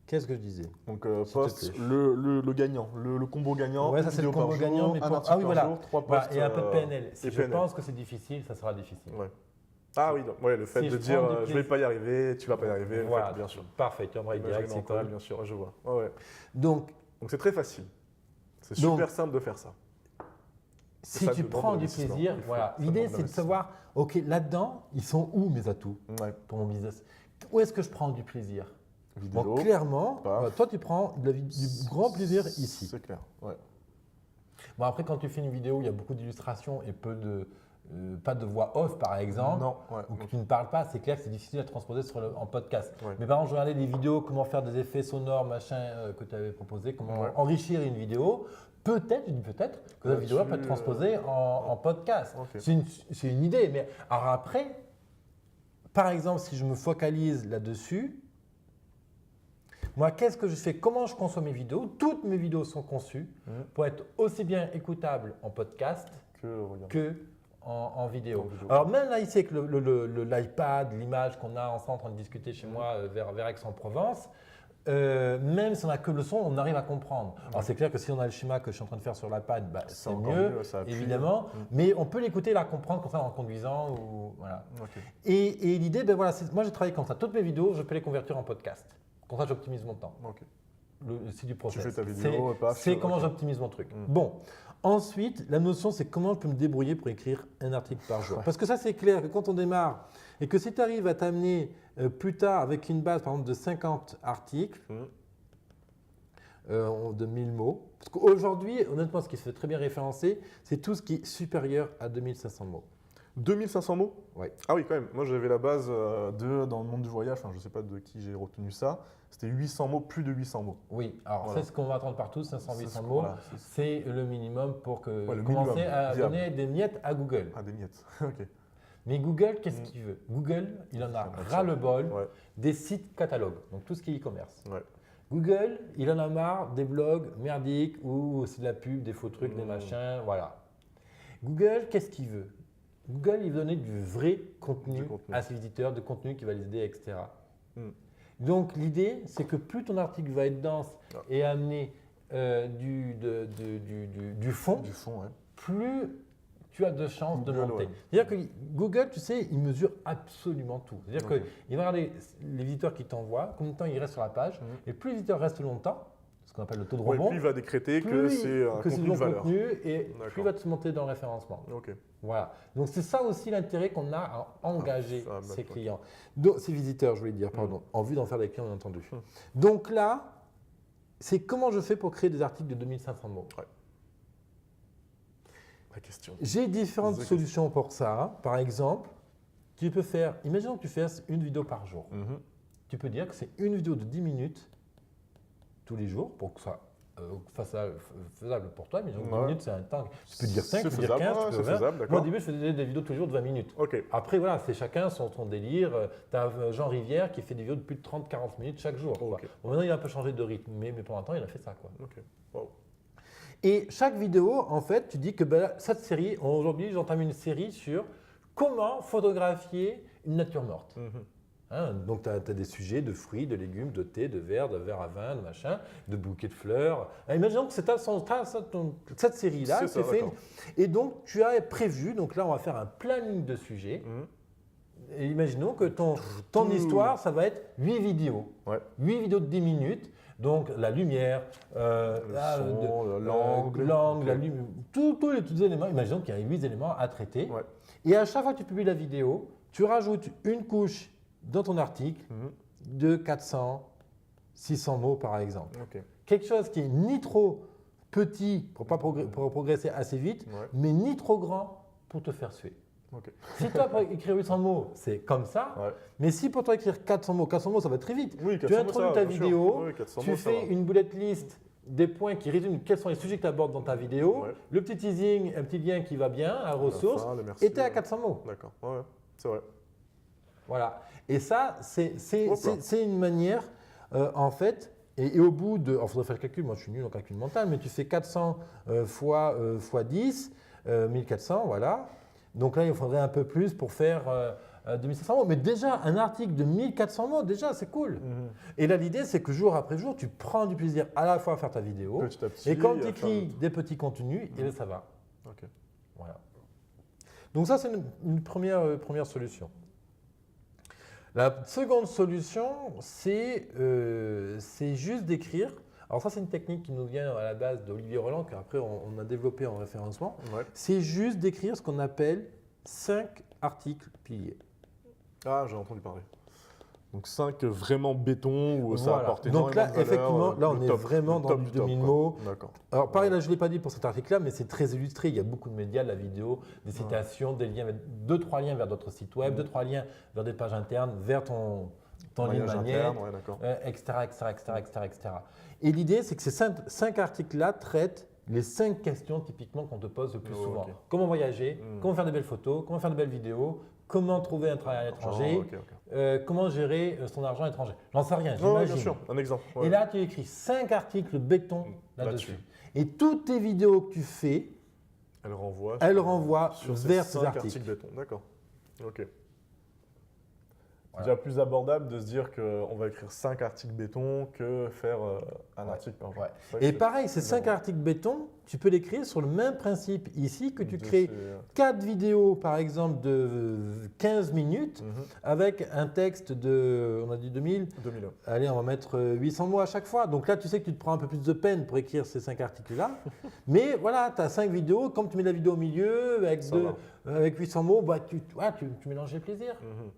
Qu'est-ce que je disais? Donc, poste le gagnant, le combo gagnant. Ouais, ça c'est le combo gagnant, mais ah oui, voilà. 3 posts. Et un peu de PNL. Si je pense que c'est difficile, ça sera difficile. Ouais. Ah oui, le fait de dire je vais pas y arriver, tu vas pas y arriver, voilà, bien sûr. Parfait, tu envoies direct, c'est cool. Bien sûr, je vois. Ouais. Donc c'est très facile. C'est super simple de faire ça. Si tu prends du plaisir, voilà. L'idée c'est de savoir, ok, là-dedans, ils sont où mes atouts pour mon business? Où est-ce que je prends du plaisir? Vidéo. Bon, clairement, Paf. toi, tu prends du grand plaisir ici. C'est clair. Ouais. Bon, après, quand tu fais une vidéo, il y a beaucoup d'illustrations et pas de voix off, par exemple, Non. Ouais. ou que tu ne parles pas, c'est clair que c'est difficile à transposer en podcast. Ouais. Mais par exemple, je regardais des vidéos, comment faire des effets sonores, machin, que tu avais proposé, comment Ouais. enrichir une vidéo. Peut-être, je dis peut-être, que la vidéo peut être transposée en podcast. Ok. C'est une idée. Mais alors après, par exemple, si je me focalise là-dessus, moi, qu'est-ce que je fais? Comment je conçois mes vidéos? Toutes mes vidéos sont conçues pour être aussi bien écoutables en podcast que en vidéo. Alors même là, ici, avec l'iPad, l'image qu'on a ensemble en train de discuter chez moi vers Aix-en-Provence, même si on n'a que le son, on arrive à comprendre. Alors c'est clair que si on a le schéma que je suis en train de faire sur l'iPad, bah, c'est mieux, ça appuie. évidemment, mais on peut l'écouter et la comprendre comme ça en conduisant. Voilà. Ok. Et l'idée, ben voilà, moi j'ai travaillé comme ça. Toutes mes vidéos, je peux les convertir en podcast. Comme ça, j'optimise mon temps. Ok. C'est du process. Tu fais ta vidéo, C'est comment j'optimise mon truc. Bon, ensuite, la notion, c'est comment je peux me débrouiller pour écrire un article par jour. Parce que ça, c'est clair que quand on démarre et que si tu arrives à t'amener plus tard avec une base, par exemple, de 50 articles, de 1000 mots, parce qu'aujourd'hui, honnêtement, ce qui se fait très bien référencer, c'est tout ce qui est supérieur à 2500 mots. 2500 mots? Oui. Ah oui, quand même. Moi, j'avais la base dans le monde du voyage, enfin, je ne sais pas de qui j'ai retenu ça. C'était 800 mots, plus de 800 mots. Oui, alors Voilà. c'est ce qu'on va attendre partout, 500-800 mots. Voilà, c'est le minimum pour le commencer minimum, à viable. donner des miettes à Google. Ah, des miettes. Ok. Mais Google, qu'est-ce qu'il veut? Google, il en a ras-le-bol Ouais. des sites catalogues, donc tout ce qui est e-commerce. Ouais. Google, il en a marre des blogs merdiques ou c'est de la pub, des faux trucs, des machins, voilà. Google, qu'est-ce qu'il veut? Google, il veut donner du vrai contenu, à ses visiteurs, de contenu qui va les aider, etc. Donc l'idée, c'est que plus ton article va être dense et amener du fond, plus tu as de chances de monter. Ouais. C'est-à-dire que Google, tu sais, il mesure absolument tout. C'est-à-dire qu'il va regarder les visiteurs qui t'envoient, combien de temps ils restent sur la page, et plus les visiteurs restent longtemps, ce qu'on appelle le taux de rebond, plus il va décréter que c'est un contenu de valeur. Et plus il va te monter dans le référencement. Ok. Voilà. Donc c'est ça aussi l'intérêt qu'on a à engager ses clients, ses visiteurs, je voulais dire, pardon, en vue d'en faire des clients, bien entendu. Donc là, c'est comment je fais pour créer des articles de 2500 mots. Ouais. La question. J'ai différentes solutions pour ça. Par exemple, tu peux faire, imaginons que tu fasses une vidéo par jour. Tu peux dire que c'est une vidéo de 10 minutes tous les jours pour que ça faisable pour toi. Mais 10 minutes, c'est un temps. Tu peux dire 5, tu peux dire 15, tu peux 20. Moi, au début, je faisais des vidéos toujours de 20 minutes. Okay. Après, voilà, c'est chacun son délire. Tu as Jean Rivière qui fait des vidéos de plus de 30-40 minutes chaque jour. Okay. Bon, maintenant, il a un peu changé de rythme, mais pendant un temps, il a fait ça. Quoi. Okay. Wow. Et chaque vidéo, en fait, tu dis que cette série, aujourd'hui, j'entame une série sur comment photographier une nature morte. Donc, tu as des sujets de fruits, de légumes, de thé, de verre à vin, de machin, de bouquets de fleurs. Imaginons que c'est cette série-là. Et donc, tu as prévu, donc là, on va faire un planning de sujets. Et imaginons que ton histoire, ça va être 8 vidéos. 8 vidéos de 10 minutes. Donc, la lumière, l'angle, la lumière, tous les éléments. Imaginons qu'il y a 8 éléments à traiter. Et à chaque fois que tu publies la vidéo, tu rajoutes une couche dans ton article de 400, 600 mots par exemple. Quelque chose qui est ni trop petit pour progresser assez vite, mais ni trop grand pour te faire suer. Si toi, pour écrire 800 mots, c'est comme ça, mais si pour toi écrire 400 mots, ça va très vite. Tu introduis ta vidéo, tu fais une bullet list des points qui résument quels sont les sujets que tu abordes dans ta vidéo, le petit teasing, un petit lien qui va bien, à ressources, et tu es à 400 mots. D'accord, c'est vrai. Voilà. Et ça, c'est une manière, en fait, et au bout de… Il faudrait faire le calcul, moi je suis nul en calcul mental, mais tu fais 400 fois 10, 1400, voilà. Donc là, il faudrait un peu plus pour faire 2500 mots. Mais déjà, un article de 1400 mots, déjà, c'est cool. Et là, l'idée, c'est que jour après jour, tu prends du plaisir à la fois à faire ta vidéo. Petit à petit, et quand tu écris des petits contenus, et là, ça va. Voilà. Donc ça, c'est une première solution. La seconde solution, c'est juste d'écrire. Alors ça, c'est une technique qui nous vient à la base d'Olivier Roland, qu'après on a développé en référencement. C'est juste d'écrire ce qu'on appelle 5 articles piliers. Ah, j'ai entendu parler. Donc 5 vraiment béton où ça Voilà. apporte Donc là, énormément de valeur, effectivement, là, on le est top, vraiment le dans top du top, 2000 quoi. mots. D'accord. Alors, pareil, là, je ne l'ai pas dit pour cet article-là, mais c'est très illustré. Il y a beaucoup de médias, de la vidéo, des citations, des liens, 2-3 liens vers d'autres sites web, 2-3 liens vers des pages internes, vers ton ligne Maillage magnète, interne, ouais, d'accord. etc. Et l'idée, c'est que ces 5 articles-là traitent les 5 questions typiquement qu'on te pose le plus Oh, souvent. ok. Comment voyager, comment faire de belles photos, comment faire de belles vidéos, comment trouver un travail à l'étranger, Oh, ok. comment gérer son argent étranger. J'en sais rien, Oh, j'imagine. bien sûr, un exemple. ouais. Et là, tu écris 5 articles béton là-dessus. Là-dessus. Et toutes tes vidéos que tu fais, Elle renvoie sur ces vers ces 5 articles. béton. D'accord. Ok. C'est Voilà. déjà plus abordable de se dire qu'on va écrire 5 articles béton que faire un Ouais. article par jour. Ouais. C'est vrai Et que pareil, ces c'est 5 énorme. articles béton, tu peux l'écrire sur le même principe ici que tu De crées ces- 4 vidéos, par exemple, de 15 minutes Mhm. avec un texte de, on a dit 2000, 2000 euros. allez, on va mettre 800 mots à chaque fois. Donc là, tu sais que tu te prends un peu plus de peine pour écrire ces 5 articles-là. Mais voilà, tu as 5 vidéos. Comme tu mets la vidéo au milieu avec, Ça va. avec 800 mots, bah, tu mélanges les plaisirs. Mhm.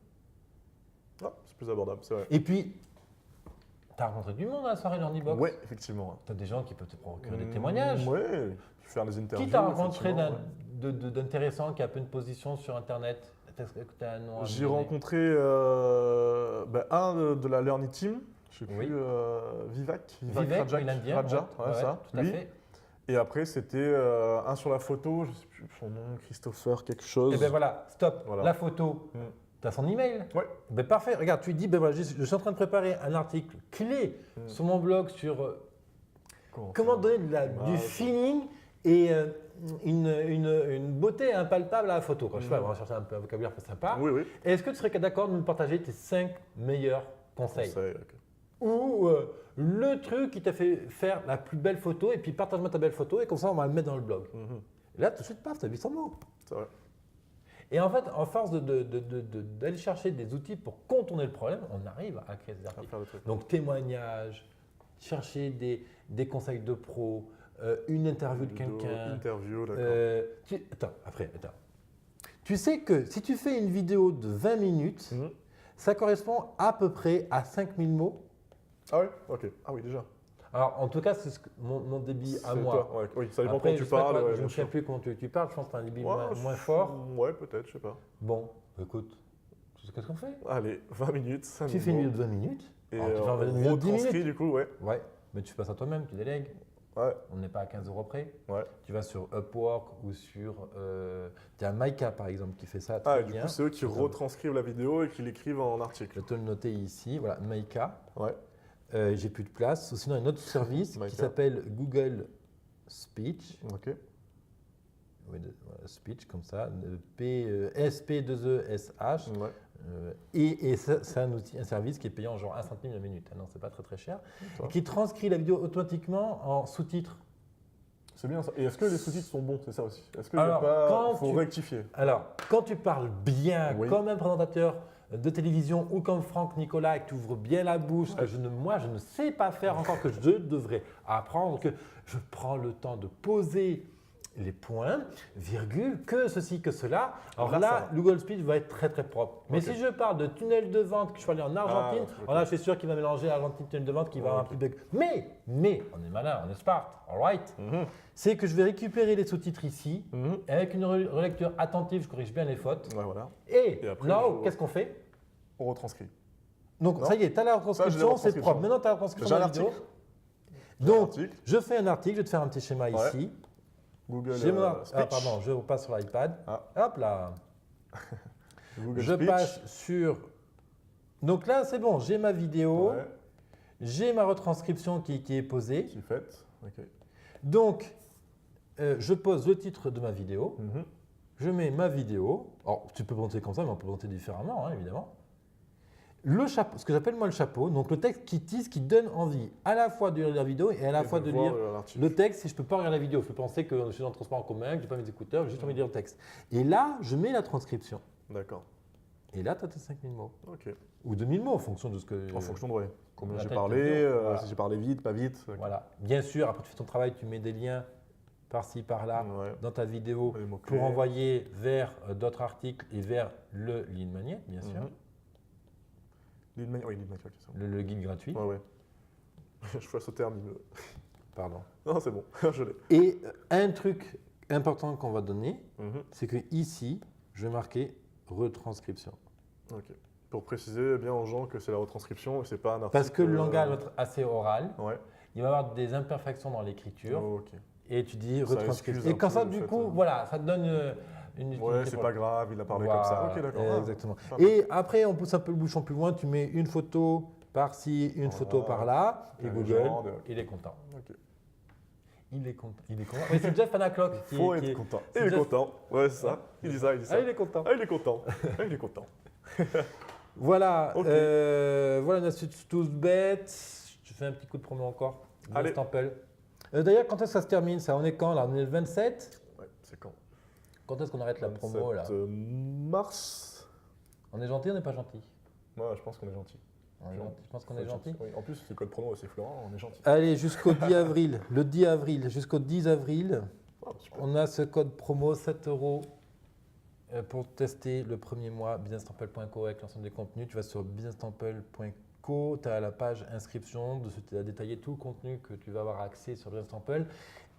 Ah, c'est plus abordable, c'est vrai. Et puis, tu as rencontré du monde à la soirée Learnybox. Ouais, effectivement. Tu as des gens qui peuvent te procurer des témoignages. Ouais, faire des interviews. Qui t'a rencontré effectivement, d'intéressant, qui a un peu une position sur Internet? Est-ce que tu as un nom à me J'ai donner? rencontré un de la Learny Team, je sais Oui. plus, Vivek Vivek, Rajak, oui, l'Indien. Raja, ouais, ouais, ouais, ça, tout à lui. fait. Et après, c'était un sur la photo, je sais plus son nom, Christopher quelque chose. Et bien voilà, stop. Voilà. La photo, Mm. tu as son email. Ouais. Ben parfait. Regarde, tu lui dis, ben voilà, je suis en train de préparer un article clé sur mon blog sur comment donner du feeling et une beauté impalpable à la photo. Je sais pas, on va chercher un peu un vocabulaire plus sympa. Oui, oui. Est-ce que tu serais d'accord de nous partager tes 5 meilleurs conseils? Conseil, ok. Ou le truc qui t'a fait faire la plus belle photo et puis partage-moi ta belle photo et comme ça on va le mettre dans le blog. Mhm. Et là tout de suite, paf, tu as 800 mots. C'est vrai. Et en fait, en force d'aller chercher des outils pour contourner le problème, on arrive à créer des À articles. faire le truc. Donc témoignages, chercher des conseils de pro, une interview de Vidéo, quelqu'un. Interview, d'accord. Attends. Tu sais que si tu fais une vidéo de 20 minutes, Mhm. ça correspond à peu près à 5000 mots. Ah oui, ok. Ah oui, déjà. Alors en tout cas, c'est mon débit à C'est moi. toi, ouais. Oui, ça dépend Après, quand je tu sais pas parles. quoi, ouais, je ne bien sais sûr. plus comment tu parles, je pense que tu as un débit Ouais, moins fort. Ouais, peut-être, je sais pas. Bon, écoute, qu'est-ce qu'on fait? Allez, 20 minutes, 5 Tu fais une vidéo de 20 minutes. Et alors, tu fais une on vidéo de 10 retranscrit minutes. du coup, ouais. Ouais, mais tu fais ça toi-même, tu délègues. Ouais, On n'est pas à 15 € près. ouais. Tu vas sur Upwork ou sur. Tu as Maika par exemple qui fait ça très Ah, et du bien. coup, c'est eux qui retranscrivent la vidéo et qui l'écrivent en Je article. vais te le noter ici. Voilà, Maika. Ouais. J'ai plus de place. Sinon, il y a un autre service Maika. qui s'appelle Google Speech. Ok. Oui, voilà, Speech comme ça. SP2ESH. Ouais. Et c'est un service qui est payant genre 1 centime la minute. Ah non, c'est pas très très cher. Ça. Et qui transcrit la vidéo automatiquement en sous-titres. C'est bien ça. Et est-ce que les sous-titres sont bons? C'est ça aussi. Est-ce qu'il Alors, faut rectifier? Alors, quand tu parles bien, Oui. comme un présentateur de télévision ou comme Franck Nicolas et que tu ouvres bien la bouche, que moi je ne sais pas faire encore, que je devrais apprendre, que je prends le temps de poser les points, virgule, que ceci, que cela. Alors Là, ça là, va. le Google Speech va être très très propre. Mais Ok. si je parle de tunnel de vente, que je suis allé en Argentine, ok. alors là je suis sûr qu'il va mélanger Argentine, tunnel de vente, qui va avoir un Ok. petit bug. Mais, on est malin, on est smart, all right. Mhm. C'est que je vais récupérer les sous-titres ici, Mhm. et avec une relecture attentive, je corrige bien les fautes. Ouais, voilà. Et, Et après, là, je- qu'est-ce qu'on fait? On retranscrit. Donc Non. ça y est, tu as la Ça, j'ai la retranscription, c'est retranscription. propre. Maintenant, tu as la retranscription J'ai de un la vidéo. article. Donc, Article. je fais un article, je vais te faire un petit schéma Ouais. ici. Google J'ai mon Speech. pardon, je repasse sur l'iPad. Ah. Hop là. Google Je Speech. passe sur... Donc là, c'est bon, j'ai ma vidéo, Ouais, j'ai ma retranscription qui est posée. qui est faite. Ok. Donc, je pose le titre de ma vidéo. Mhm. Je mets ma vidéo. Alors, tu peux présenter comme ça, mais on peut présenter différemment, hein, évidemment. Le chapeau, ce que j'appelle moi le chapeau, donc le texte qui tease, qui donne envie à la fois de lire la vidéo et à la Et fois de voir, lire l'article. le texte si je ne peux pas regarder la vidéo. Je peux penser que je suis dans le transport en commun, que je n'ai pas mes écouteurs, j'ai juste envie de lire le texte. Et là, je mets la transcription. D'accord. Et là, tu as tes 5000 mots. Ok. Ou 2000 mots en fonction de ce que. En fonction de ouais, combien la j'ai tête parlé, de vidéo, voilà. si j'ai parlé vite, pas vite. Voilà. Bien sûr, après tu fais ton travail, tu mets des liens par-ci, par-là Ouais. dans ta vidéo Les mots-clés. pour envoyer vers d'autres articles et vers le lead magnet, bien sûr. Mhm. Oui, lead manual, c'est bon. le guide gratuit. Ouais, ouais. Je vois ce terme. Pardon. Non, c'est bon, je l'ai. Et un truc important qu'on va donner, Mhm. c'est que ici, je vais marquer retranscription. Ok. Pour préciser bien aux gens que c'est la retranscription et c'est pas un article. Parce que le langage va être assez oral, Ouais. il va y avoir des imperfections dans l'écriture, Oh, ok. et tu dis Ça retranscription. excuse Et un quand peu ça, le du fait, coup, voilà, ça te donne une Ouais, utilité c'est pour- pas grave, il a parlé Voilà, comme ça. Ok, d'accord. Ah, exactement. pas mal. Et après, on pousse un peu le bouchon plus loin, tu mets une photo par-ci, une Voilà. photo par-là, et La Google, légende. il est content. Ok. Il est content. Il est content. Mais c'est Jeff Panaclock qui Faut est- être qui est- content. c'est Il est Jeff- content. Ouais, c'est ça. Il dit ça, il dit ça. Ah, il est content. Ah, il est content. Ah, il est content. Voilà, Ok. voilà une astuce tous bête. Je fais un petit coup de promo encore. Allez. Stample. D'ailleurs, quand est-ce que ça se termine ça? On est quand là? On est le 27? Ouais, c'est quand Quand est-ce qu'on arrête la promo là? 27 mars. On est gentil ou on n'est pas gentil? Ouais, je pense qu'on est gentil. On est gentil. Je pense qu'on Faut est être gentil. Oui, en plus, c'est code promo, c'est Florent, on est gentil. Allez, jusqu'au 10 avril. Le 10 avril, jusqu'au 10 avril, Ah, super. on a ce code promo 7 € pour tester le premier mois businesstemple.co avec l'ensemble des contenus. Tu vas sur businesstemple.co, tu as la page inscription, dessus tu as détaillé tout le contenu que tu vas avoir accès sur Business Temple.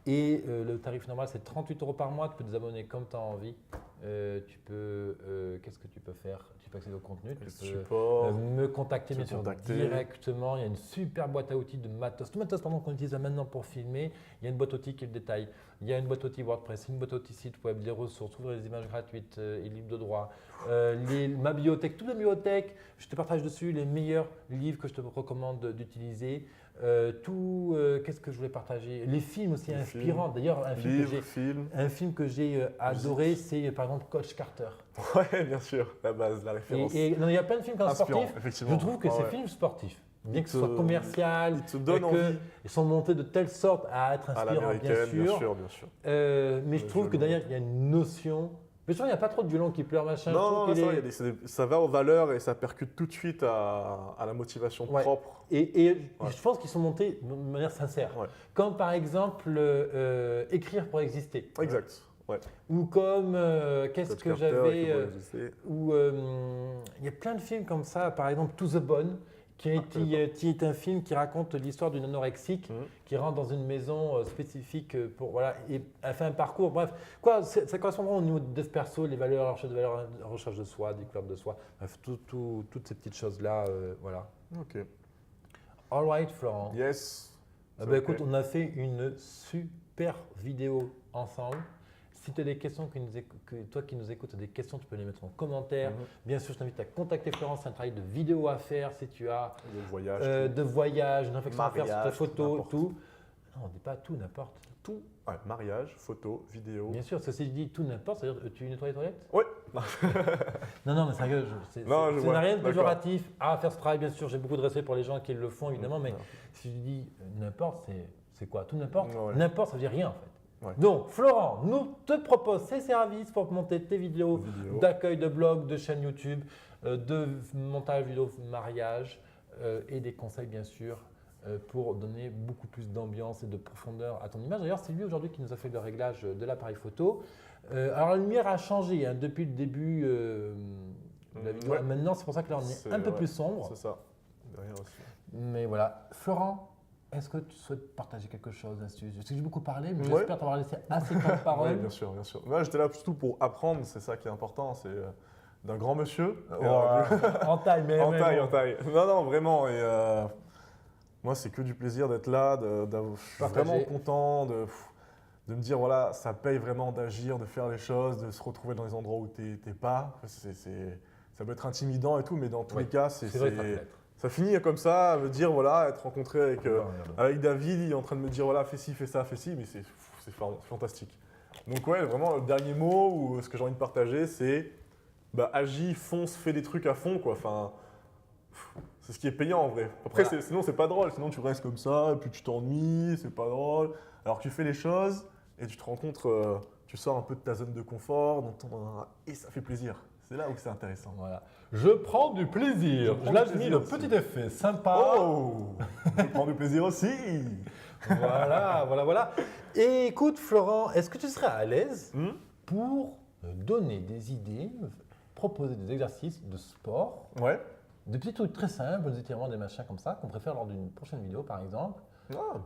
Et le tarif normal, c'est 38 € par mois. Tu peux te désabonner comme tu as envie. Qu'est-ce que tu peux faire? Tu peux accéder au contenu. Tu Le peux support. me contacter te bien sûr contacter. directement. Il y a une super boîte à outils de matos. Tout matos pardon, qu'on utilise maintenant pour filmer. Il y a une boîte à outils qui est le détail. Il y a une boîte à outils WordPress, une boîte à outils site web, des ressources, ouvrir les images gratuites et libres de droit. Ma bibliothèque, toute la bibliothèque, je te partage dessus les meilleurs livres que je te recommande d'utiliser. Qu'est-ce que je voulais partager? Les films aussi Les inspirants. D'ailleurs, Livre, film. un film que j'ai adoré, c'est par exemple Coach Carter. Ouais, bien sûr, la base, la référence. Non, il y a plein de films comme Inspirant, sportifs. effectivement. Je trouve que Ah ces ouais. films sportifs, bien Ils que ce soit te- commercial, Ils te donnent et envie. ils sont montés de telle sorte à être À inspirants, l'américaine, bien sûr, bien sûr. Mais je trouve que derrière, il y a une notion. Mais souvent, il n'y a pas trop de violon qui pleure, machin. Je Non, trouve non, qu'il ça, est- ça va aux valeurs et ça percute tout de suite à la motivation Ouais. propre. Et Ouais. je pense qu'ils sont montés de manière sincère. Ouais. Comme par exemple écrire pour exister. Exact. Ouais. Ou comme qu'est-ce Coach que Carter, j'avais. qui pourrait exister. Où il y a plein de films comme ça, par exemple To the Bone, qui est un film qui raconte l'histoire d'une anorexique Mhm. qui rentre dans une maison spécifique pour voilà et elle fait un parcours. Bref, quoi, ça correspond vraiment au niveau de perso, les valeurs, la recherche de soi, découverte de soi, bref, toutes ces petites choses là, voilà. Ok. All right, Florent. Yes. Ah C'est bah, ok. écoute, on a fait une super vidéo ensemble. Si tu as des questions, toi qui nous écoutes, tu as des questions, tu peux les mettre en commentaire. Mhm. Bien sûr, je t'invite à contacter Florence, c'est un travail de vidéo à faire si tu as Le voyage. de voyage, une réflexion à faire sur ta Mariage, photo, n'importe. tout. Non, on ne dit pas tout, n'importe. tout. Ouais, mariage, photo, vidéo. Bien sûr, parce que si je dis tout, n'importe, c'est-à-dire tu nettoies les toilettes? Ouais. Non, mais sérieux, Non, je ça vois, n'a rien de d'accord. péjoratif à faire ce travail, bien sûr. J'ai beaucoup de respect pour les gens qui le font, évidemment, mais Non. si je dis n'importe, c'est quoi? Tout n'importe? Ouais. N'importe, ça veut dire rien en fait. Ouais. Donc, Florent nous te propose ces services pour monter tes vidéos Vidéo. d'accueil de blog, de chaîne YouTube, de montage vidéo mariage et des conseils, bien sûr, pour donner beaucoup plus d'ambiance et de profondeur à ton image. D'ailleurs, c'est lui aujourd'hui qui nous a fait le réglage de l'appareil photo. Alors, la lumière a changé hein, depuis le début de la vidéo. Ouais. Maintenant, c'est pour ça que là, on est C'est- un peu ouais, plus sombre. C'est ça. Derrière aussi. Mais voilà. Florent, est-ce que tu souhaites partager quelque chose, astuce? Je sais que j'ai beaucoup parlé, mais Ouais. j'espère t'avoir laissé assez de temps de Oui, parole. bien sûr, bien sûr. Moi, j'étais là surtout pour apprendre, c'est ça qui est important. C'est d'un grand monsieur. Et, En taille, mais en mais taille, bon. en taille. Non, non, vraiment. Et moi, c'est que du plaisir d'être là. Je suis Partager. vraiment content de me dire, voilà, ça paye vraiment d'agir, de faire les choses, de se retrouver dans des endroits où tu n'es pas. Ça peut être intimidant et tout, mais dans tous Oui, les cas, C'est vrai, ça peut être. ça finit comme ça, me dire, voilà, être rencontré avec, Regarde. avec David, il est en train de me dire, voilà, fais ci, fais ça, mais c'est fantastique. Donc ouais, vraiment, le dernier mot, ou ce que j'ai envie de partager, c'est agis, fonce, fais des trucs à fond, quoi. Enfin, c'est ce qui est payant en vrai. Après, Voilà. sinon, c'est pas drôle. Sinon, tu restes comme ça, et puis tu t'ennuies, c'est pas drôle. Alors que tu fais les choses, et tu te rencontres, tu sors un peu de ta zone de confort, et ça fait plaisir. C'est là où c'est intéressant. Voilà. Je prends du plaisir. Je prends Là, du j'ai mis plaisir le aussi. petit effet sympa. Oh Je prends du plaisir aussi. Voilà. Et écoute, Florent, est-ce que tu serais à l'aise Hmm. pour donner des idées, proposer des exercices de sport Ouais. de petits trucs très simples, des étirements, des machins comme ça, qu'on préfère lors d'une prochaine vidéo par exemple.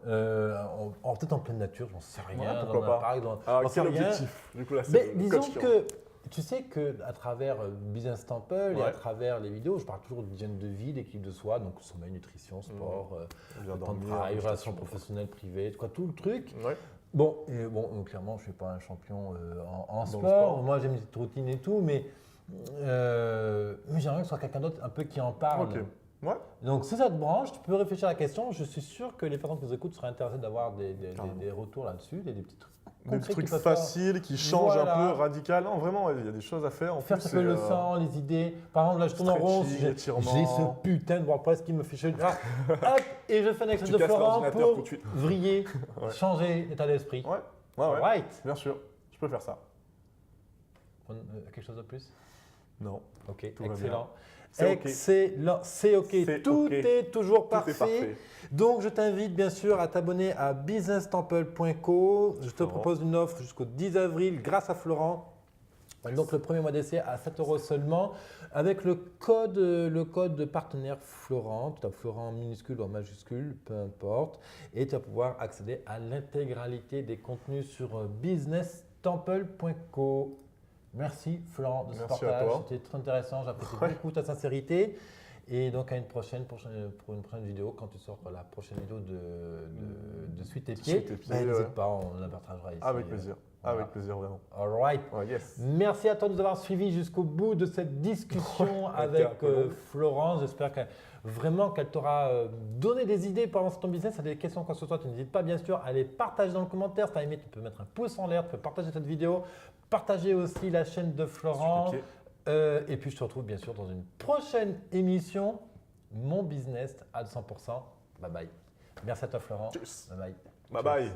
Peut-être en pleine nature, j'en sais rien. Pourquoi dans pas. un parc, Alors, j'en sais quel rien. objectif du coup, là, Mais le disons coach qui que tu sais qu'à travers Business Temple et Ouais. à travers les vidéos, je parle toujours d'hygiène de vie, d'équipe de soi, donc sommeil, nutrition, sport, bien temps de dormir, travail, relations méditation. professionnelles, privées, quoi, tout le truc. Ouais. Bon, clairement, je ne suis pas un champion en Dans le sport. sport. Moi, j'ai une petite routine et tout, mais j'aimerais que ce soit quelqu'un d'autre un peu qui en parle. Ok. Ouais. Donc, si ça te branche, tu peux réfléchir à la question. Je suis sûr que les personnes qui nous écoutent seraient intéressées d'avoir des retours là-dessus, des petits trucs. Des concrets petits trucs qu'ils peuvent faire. faciles qui changent Voilà. un peu, radical. Non, vraiment, il y a des choses à faire. En Faire plus, circuler le c'est, sang, les idées. Par exemple, là, je tourne en rond. stretching, J'ai étirement. ce putain de WordPress qui me fait chier. Ah, hop, et je fais un extrait Tu de casses Florent l'ordinateur pour tout de suite. vriller, Ouais. changer l'état d'esprit. Ouais. Ouais, ouais. Right. Bien sûr, je peux faire ça. Quelque chose de plus? Non. Ok, Tout va excellent. C'est ok. Excellent, c'est ok. C'est Tout ok. est toujours Tout parfait. est parfait. Donc, je t'invite bien sûr à t'abonner à businesstemple.co. Je te Florent. propose une offre jusqu'au 10 avril grâce à Florent. Donc, le premier mois d'essai à 7 € seulement. Avec le code partenaire Florent. Tu as Florent en minuscule ou en majuscule, peu importe. Et tu vas pouvoir accéder à l'intégralité des contenus sur businesstemple.co. Merci Florent de ce Merci à partage. toi. C'était très intéressant. J'apprécie Ouais. beaucoup ta sincérité. Et donc à une pour une prochaine vidéo, quand tu sors la prochaine vidéo de Suis tes pieds, Suis tes pieds, n'hésite ouais. pas, on la partagera ici. Avec plaisir. voilà. Avec plaisir, vraiment. All right. Ouais, yes. Merci à toi de nous avoir suivis jusqu'au bout de cette discussion Elle était un avec peu longue. Florence. J'espère qu'elle t'aura donné des idées pour avancer ton business. Si tu as des questions, quoi que ce soit, tu n'hésites pas bien sûr à les partager dans le commentaire. Si tu as aimé, tu peux mettre un pouce en l'air, tu peux partager cette vidéo, partager aussi la chaîne de Florent. Suis tes pieds. Et puis je te retrouve bien sûr dans une prochaine émission, Mon business à 200%. Bye bye. Merci à toi Florent. Tchuss. Bye bye. Bye bye.